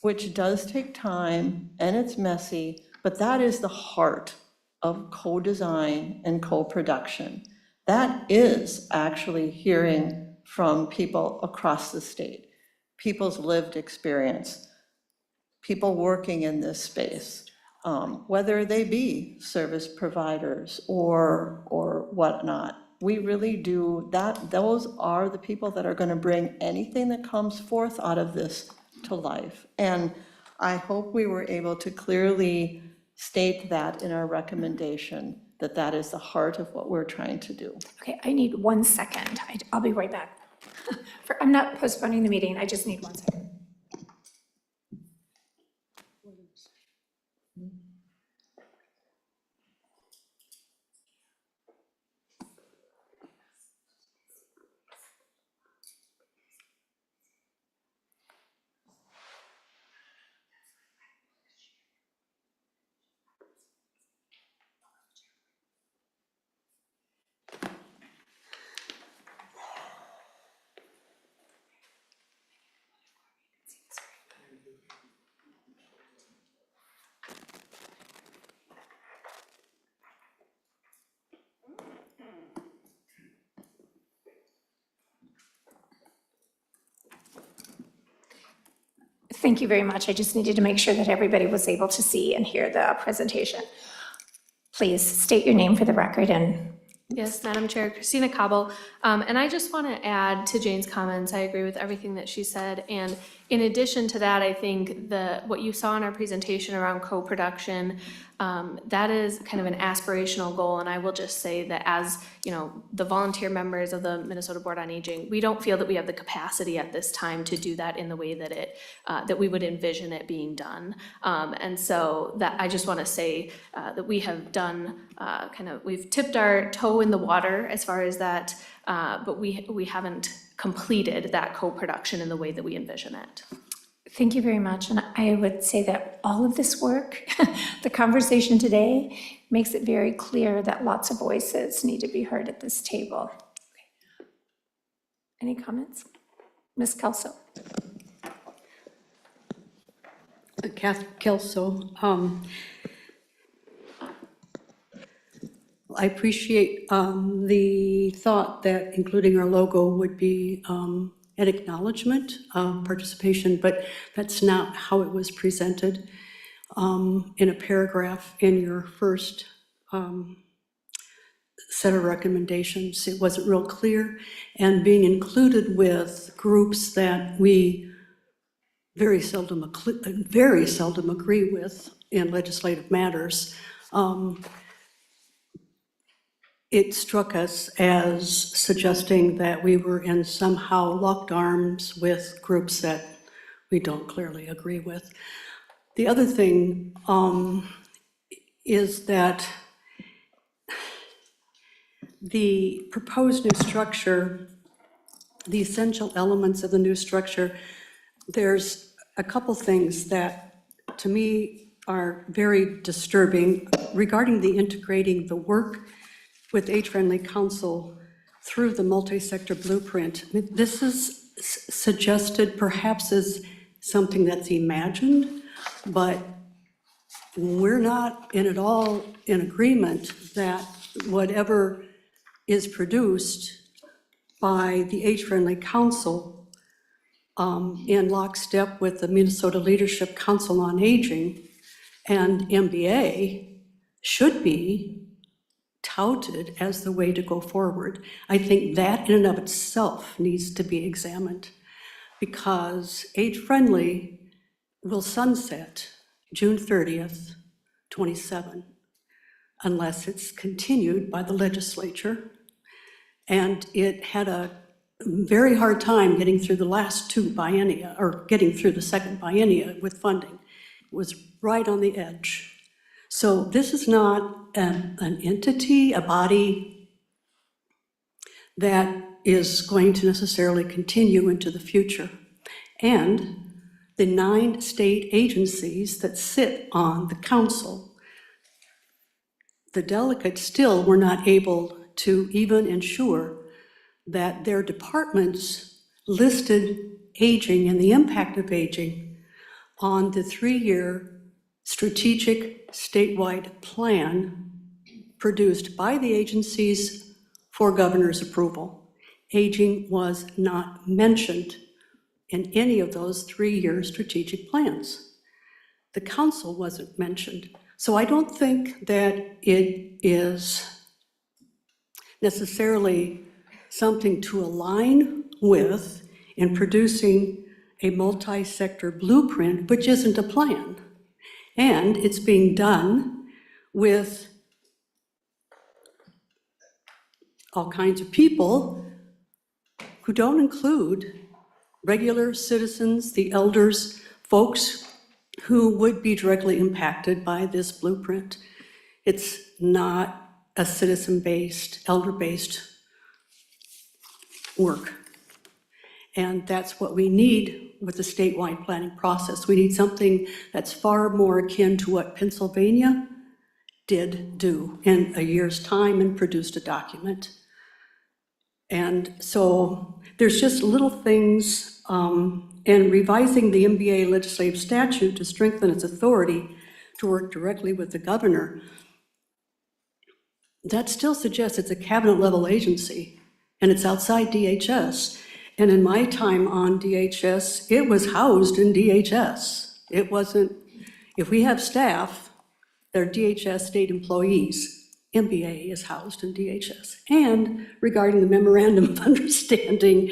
Speaker 4: which does take time and it's messy, but that is the heart of co-design and co-production. That is actually hearing from people across the state, people's lived experience, people working in this space. Whether they be service providers or whatnot. We really do that. Those are the people that are going to bring anything that comes forth out of this to life. And I hope we were able to clearly state that in our recommendation, that is the heart of what we're trying to do.
Speaker 2: Okay, I need 1 second. I'll be right back. I'm not postponing the meeting. I just need 1 second. Thank you very much. I just needed to make sure that everybody was able to see and hear the presentation. Please state your name for the record and
Speaker 5: Yes, Madam Chair, Christina Cobble. And I just want to add to Jane's comments, I agree with everything that she said. And in addition to that, I think what you saw in our presentation around co-production, that is kind of an aspirational goal. And I will just say that as, you know, the volunteer members of the Minnesota Board on Aging, we don't feel that we have the capacity at this time to do that in the way that that we would envision it being done. And so that I just want to say that we have done we've tipped our toe in the water as far as that, but we haven't completed that co-production in the way that we envision it.
Speaker 2: thank you very much. And I would say that all of this work, the conversation today, makes it very clear that lots of voices need to be heard at this table. Okay. Any comments? Ms. Kelso.
Speaker 7: Kath Kelso. I appreciate the thought that including our logo would be an acknowledgement of participation, but that's not how it was presented in a paragraph in your first set of recommendations. It wasn't real clear, and being included with groups that we very seldom agree with in legislative matters, it struck us as suggesting that we were in somehow locked arms with groups that we don't clearly agree with. The other thing is that the proposed new structure, the essential elements of the new structure, there's a couple things that to me are very disturbing regarding the integrating the work with age-friendly council through the multi-sector blueprint. This is suggested perhaps as something that's imagined, but we're not at all in agreement that whatever is produced by the age-friendly council in lockstep with the Minnesota Leadership Council on Aging and MBA should be touted as the way to go forward. I think that in and of itself needs to be examined, because age-friendly will sunset June 30th, 27, unless it's continued by the legislature. And it had a very hard time getting through the last two biennia, or getting through the second biennia with funding. It was right on the edge. So this is not an entity, a body that is going to necessarily continue into the future. And the 9 state agencies that sit on the council, the delegates still were not able to even ensure that their departments listed aging and the impact of aging on the 3-year strategic statewide plan produced by the agencies for governor's approval. Aging was not mentioned in any of those 3-year strategic plans. The council wasn't mentioned. So I don't think that it is necessarily something to align with in producing a multi-sector blueprint, which isn't a plan. And it's being done with all kinds of people who don't include regular citizens, the elders, folks who would be directly impacted by this blueprint. It's not a citizen-based, elder-based work. And that's what we need with the statewide planning process. We need something that's far more akin to what Pennsylvania did do in a year's time and produced a document. And so there's just little things, and revising the MBA legislative statute to strengthen its authority to work directly with the governor, that still suggests it's a cabinet level agency and it's outside DHS. And in my time on DHS, it was housed in DHS. It wasn't, if we have staff, they're DHS state employees, MBA is housed in DHS. And regarding the memorandum of understanding,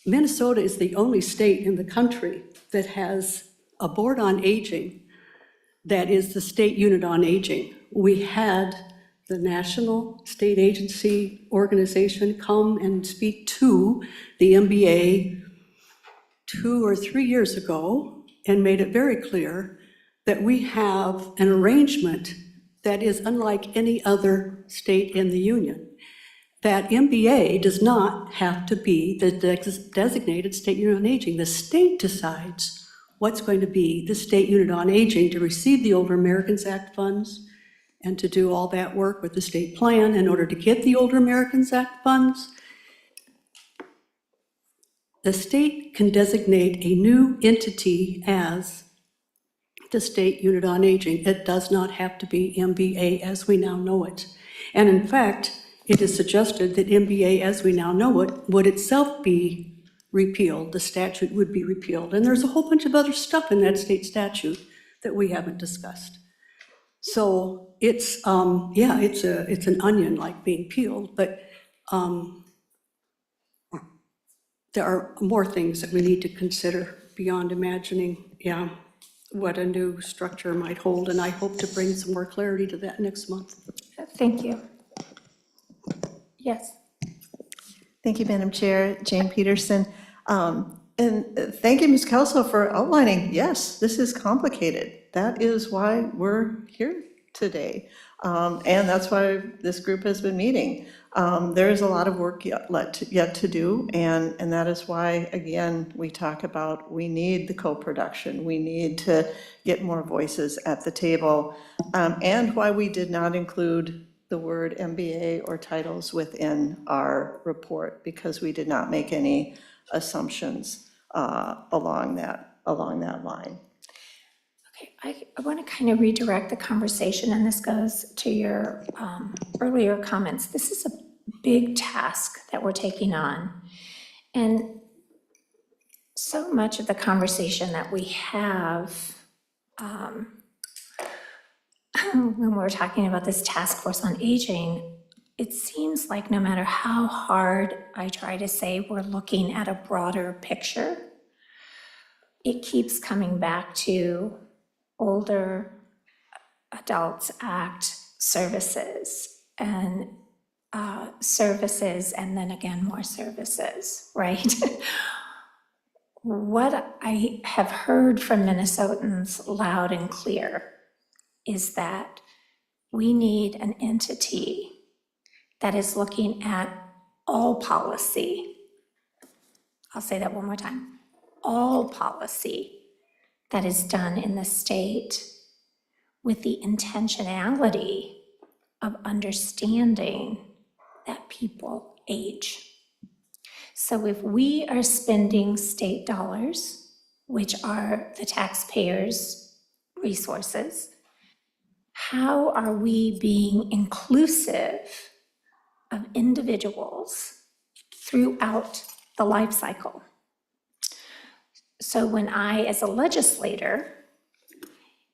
Speaker 7: Minnesota is the only state in the country that has a board on aging that is the state unit on aging. We had the National State Agency Organization come and speak to the MBA 2 or 3 years ago and made it very clear that we have an arrangement that is unlike any other state in the union. That MBA does not have to be the designated state unit on aging. The state decides what's going to be the state unit on aging to receive the Older Americans Act funds and to do all that work with the state plan in order to get the Older Americans Act funds. The state can designate a new entity as the state unit on aging. It does not have to be MBA as we now know it. And in fact, it is suggested that MBA as we now know it would itself be repealed. The statute would be repealed. And there's a whole bunch of other stuff in that state statute that we haven't discussed. So it's, yeah, it's an onion like being peeled, but there are more things that we need to consider beyond imagining, yeah, what a new structure might hold. And I hope to bring some more clarity to that next month.
Speaker 2: Thank you. Yes.
Speaker 4: Thank you, Madam Chair. Jane Peterson. And thank you, Ms. Kelso, for outlining, yes, this is complicated. That is why we're here today. And that's why this group has been meeting. There is a lot of work yet to do, and that is why, again, we talk about we need the co-production. We need to get more voices at the table, and why we did not include the word MBA or titles within our report, because we did not make any assumptions along that line.
Speaker 2: Okay, I want to kind of redirect the conversation, and this goes to your earlier comments. This is a big task that we're taking on. And so much of the conversation that we have when we're talking about this task force on aging, it seems like no matter how hard I try to say we're looking at a broader picture, it keeps coming back to Older Adults Act services and then again more services, right? What I have heard from Minnesotans loud and clear is that we need an entity that is looking at all policy. I'll say that one more time. All policy that is done in the state with the intentionality of understanding that people age. So if we are spending state dollars, which are the taxpayers' resources, how are we being inclusive of individuals throughout the life cycle? So when I, as a legislator,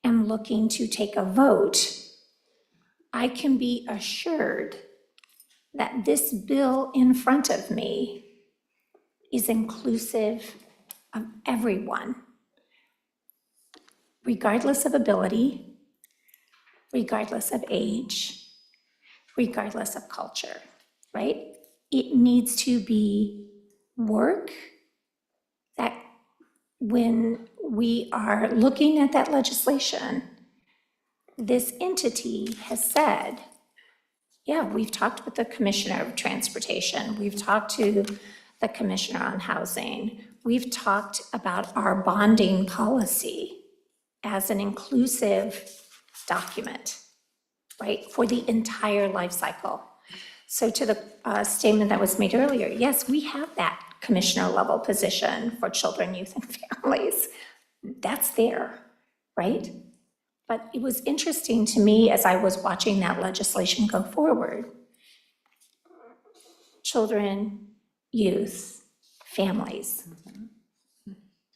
Speaker 2: am looking to take a vote, I can be assured that this bill in front of me is inclusive of everyone, regardless of ability, regardless of age, regardless of culture, right? It needs to be work that when we are looking at that legislation, this entity has said, yeah, we've talked with the Commissioner of Transportation, we've talked to the Commissioner on Housing, we've talked about our bonding policy as an inclusive document, right, for the entire life cycle. So to the statement that was made earlier, yes, we have that commissioner level position for children, youth, and families. That's there, right? But it was interesting to me as I was watching that legislation go forward. children, youth, families.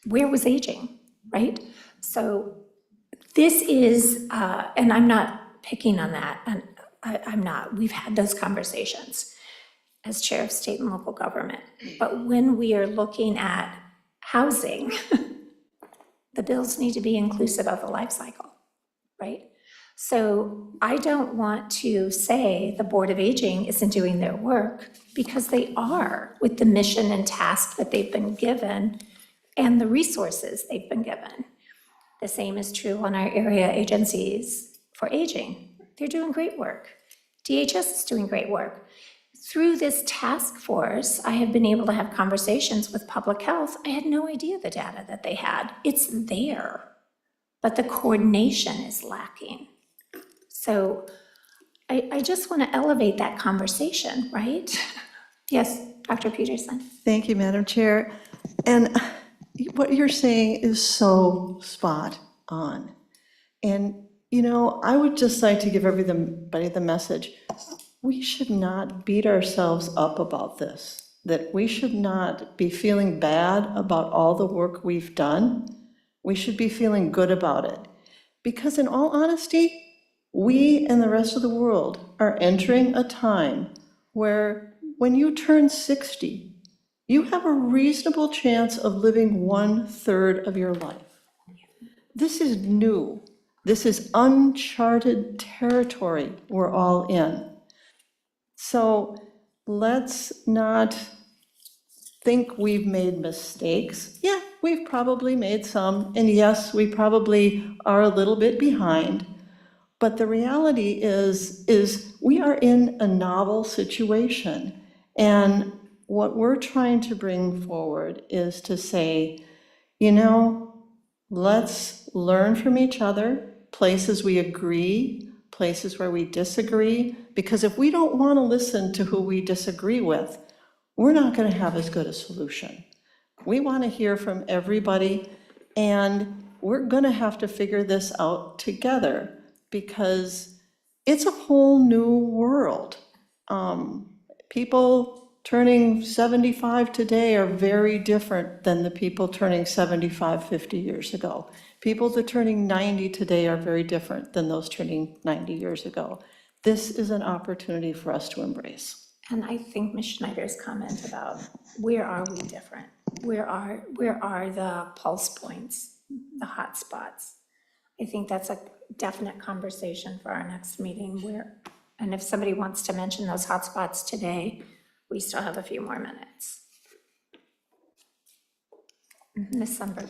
Speaker 2: Where was aging, right? So this is, and I'm not picking on that, and I'm not. We've had those conversations as chair of state and local government. But when we are looking at housing, the bills need to be inclusive of the life cycle, right? So I don't want to say the Board of Aging isn't doing their work, because they are, with the mission and task that they've been given and the resources they've been given. The same is true on our area agencies for aging. They're doing great work. DHS is doing great work. Through this task force, I have been able to have conversations with public health. I had no idea the data that they had. It's there, but the coordination is lacking. So I just want to elevate that conversation, right? Yes, Dr. Peterson.
Speaker 4: Thank you, Madam Chair. And what you're saying is so spot on. And, you know, I would just like to give everybody the message, we should not beat ourselves up about this, that we should not be feeling bad about all the work we've done. We should be feeling good about it. Because in all honesty, we and the rest of the world are entering a time where when you turn 60, you have a reasonable chance of living 1/3 of your life. This is new. This is uncharted territory we're all in. So let's not think we've made mistakes. Yeah, we've probably made some, and yes, we probably are a little bit behind. But the reality is we are in a novel situation. And what we're trying to bring forward is to say, you know, let's learn from each other, places we agree, places where we disagree, because if we don't want to listen to who we disagree with, we're not going to have as good a solution. We want to hear from everybody, and we're going to have to figure this out together, because it's a whole new world. People turning 75 today are very different than the people turning 75, 50 years ago. People that are turning 90 today are very different than those turning 90 years ago. This is an opportunity for us to embrace.
Speaker 2: And I think Ms. Schneider's comment about where are we different? Where are the pulse points, the hot spots? I think that's a definite conversation for our next meeting and if somebody wants to mention those hot spots today, we still have a few more minutes. Ms. Sundberg.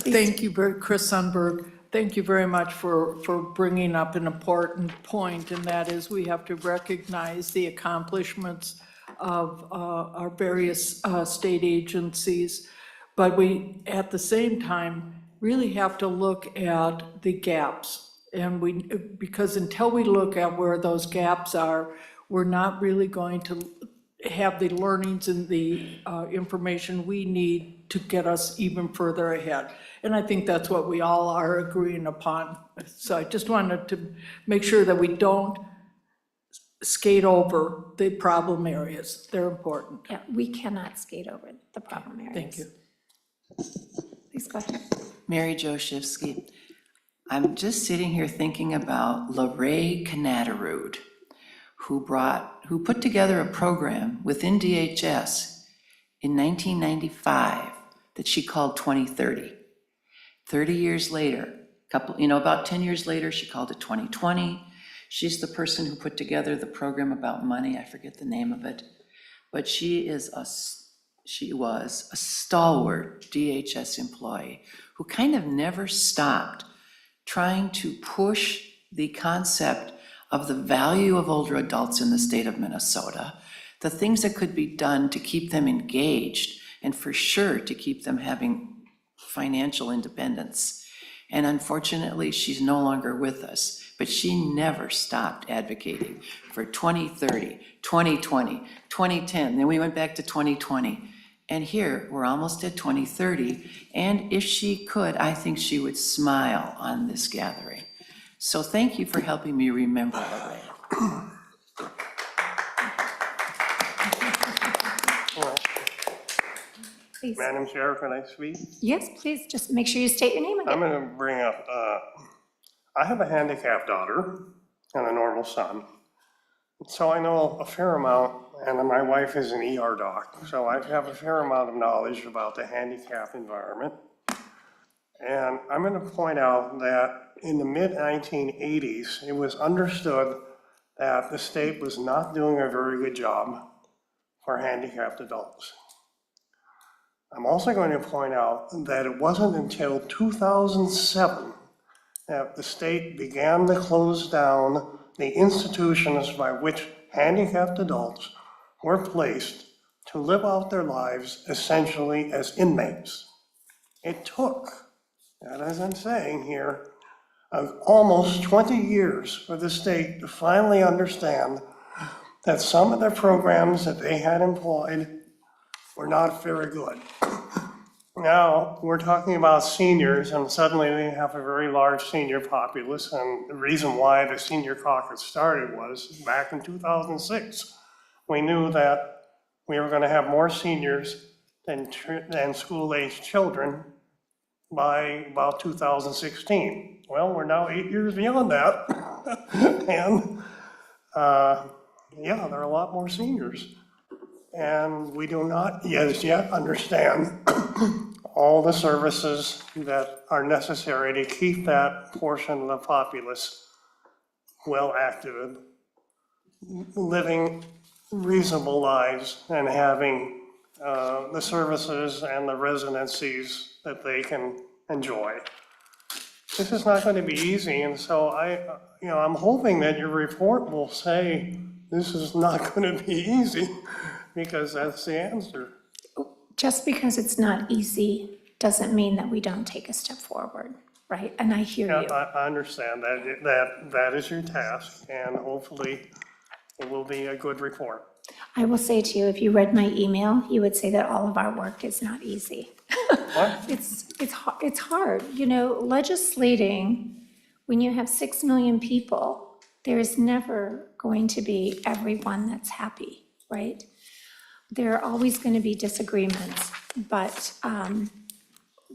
Speaker 6: Thank you, Chris Sundberg. Thank you very much for bringing up an important point, and that is we have to recognize the accomplishments of our various state agencies, but we, at the same time, really have to look at the gaps. And because until we look at where those gaps are, we're not really going to have the learnings and the information we need to get us even further ahead. And I think that's what we all are agreeing upon. So I just wanted to make sure that we don't skate over the problem areas. They're important.
Speaker 2: Yeah, we cannot skate over the problem areas.
Speaker 6: Thank you.
Speaker 2: Please go ahead.
Speaker 8: Mary Jo Shivsky. I'm just sitting here thinking about LaRae Canadarud, who put together a program within DHS in 1995 that she called 2030. 30 years later, about 10 years later, she called it 2020. She's the person who put together the program about money. I forget the name of it, but she was a stalwart DHS employee who kind of never stopped trying to push the concept of the value of older adults in the state of Minnesota, the things that could be done to keep them engaged, and for sure to keep them having financial independence. And unfortunately, she's no longer with us, but she never stopped advocating for 2030, 2020, 2010, then we went back to 2020. And here, we're almost at 2030, and if she could, I think she would smile on this gathering. So thank you for helping me remember LaRae.
Speaker 2: Please.
Speaker 9: Madam Chair, can I speak?
Speaker 2: Yes, please, just make sure you state your name
Speaker 9: I'm
Speaker 2: again.
Speaker 9: going to bring up, I have a handicapped daughter and a normal son. So I know a fair amount, and my wife is an ER doc, so I have a fair amount of knowledge about the handicap environment. And I'm going to point out that in the mid-1980s, it was understood that the state was not doing a very good job for handicapped adults. I'm also going to point out that it wasn't until 2007 that the state began to close down the institutions by which handicapped adults were placed to live out their lives essentially as inmates. It took, and as I'm saying here, almost 20 years for the state to finally understand that some of the programs that they had employed were not very good. Now, we're talking about seniors, and suddenly we have a very large senior populace, and the reason why the senior caucus started was back in 2006. We knew that we were gonna have more seniors than school-aged children by about 2016. Well, we're now 8 years beyond that. And, yeah, there are a lot more seniors. And we do not yet understand all the services that are necessary to keep that portion of the populace well active, living reasonable lives, and having the services and the residencies that they can enjoy. This is not going to be easy, and so I'm hoping that your report will say this is not going to be easy, because that's the answer.
Speaker 2: Just because it's not easy doesn't mean that we don't take a step forward, right? And I hear you.
Speaker 9: I understand that is your task, and hopefully it will be a good report.
Speaker 2: I will say to you, if you read my email, you would say that all of our work is not easy.
Speaker 9: What?
Speaker 2: It's hard, legislating, when you have 6 million people, there is never going to be everyone that's happy, right? There are always going to be disagreements, but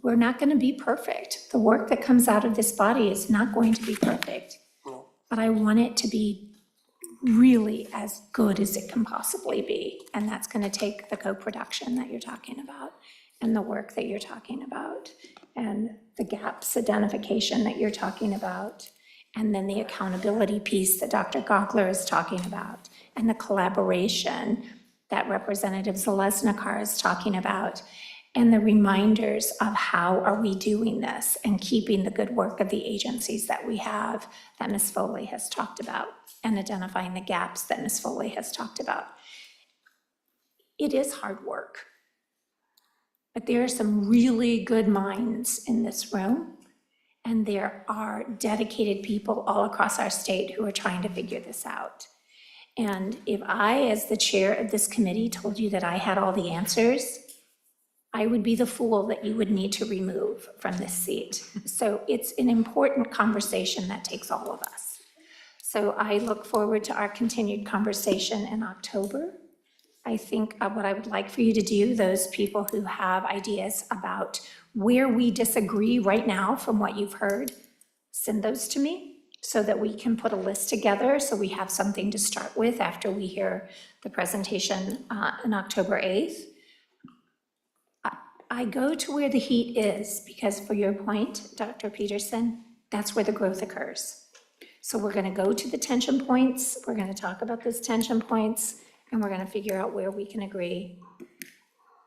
Speaker 2: we're not going to be perfect. The work that comes out of this body is not going to be perfect, but I want it to be really as good as it can possibly be. And that's going to take the co-production that you're talking about, and the work that you're talking about, and the gaps identification that you're talking about, and then the accountability piece that Dr. Gogler is talking about, and the collaboration that Representative Zalesnikar is talking about, and the reminders of how are we doing this and keeping the good work of the agencies that we have that Ms. Foley has talked about, and identifying the gaps that Ms. Foley has talked about. It is hard work, but there are some really good minds in this room, and there are dedicated people all across our state who are trying to figure this out. And if I, as the chair of this committee, told you that I had all the answers, I would be the fool that you would need to remove from this seat. So it's an important conversation that takes all of us. So I look forward to our continued conversation in October. I think what I would like for you to do, those people who have ideas about where we disagree right now from what you've heard, send those to me so that we can put a list together, so we have something to start with after we hear the presentation on October 8th. I go to where the heat is because, for your point, Dr. Peterson, that's where the growth occurs. So we're going to go to the tension points, we're going to talk about those tension points, and we're going to figure out where we can agree.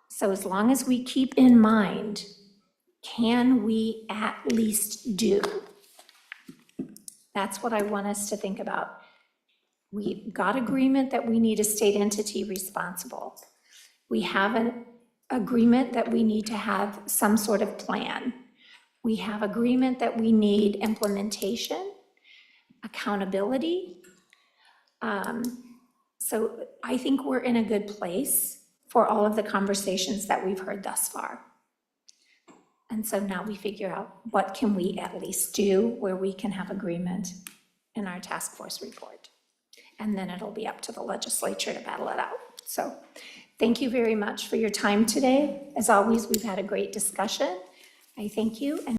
Speaker 2: So as long as we keep in mind, can we at least do? That's what I want us to think about. We got agreement that we need a state entity responsible. We have an agreement that we need to have some sort of plan. We have agreement that we need implementation, accountability. So I think we're in a good place for all of the conversations that we've heard thus far. And so now we figure out what can we at least do where we can have agreement in our task force report. And then it'll be up to the legislature to battle it out. So thank you very much for your time today. As always, we've had a great discussion. I thank you. And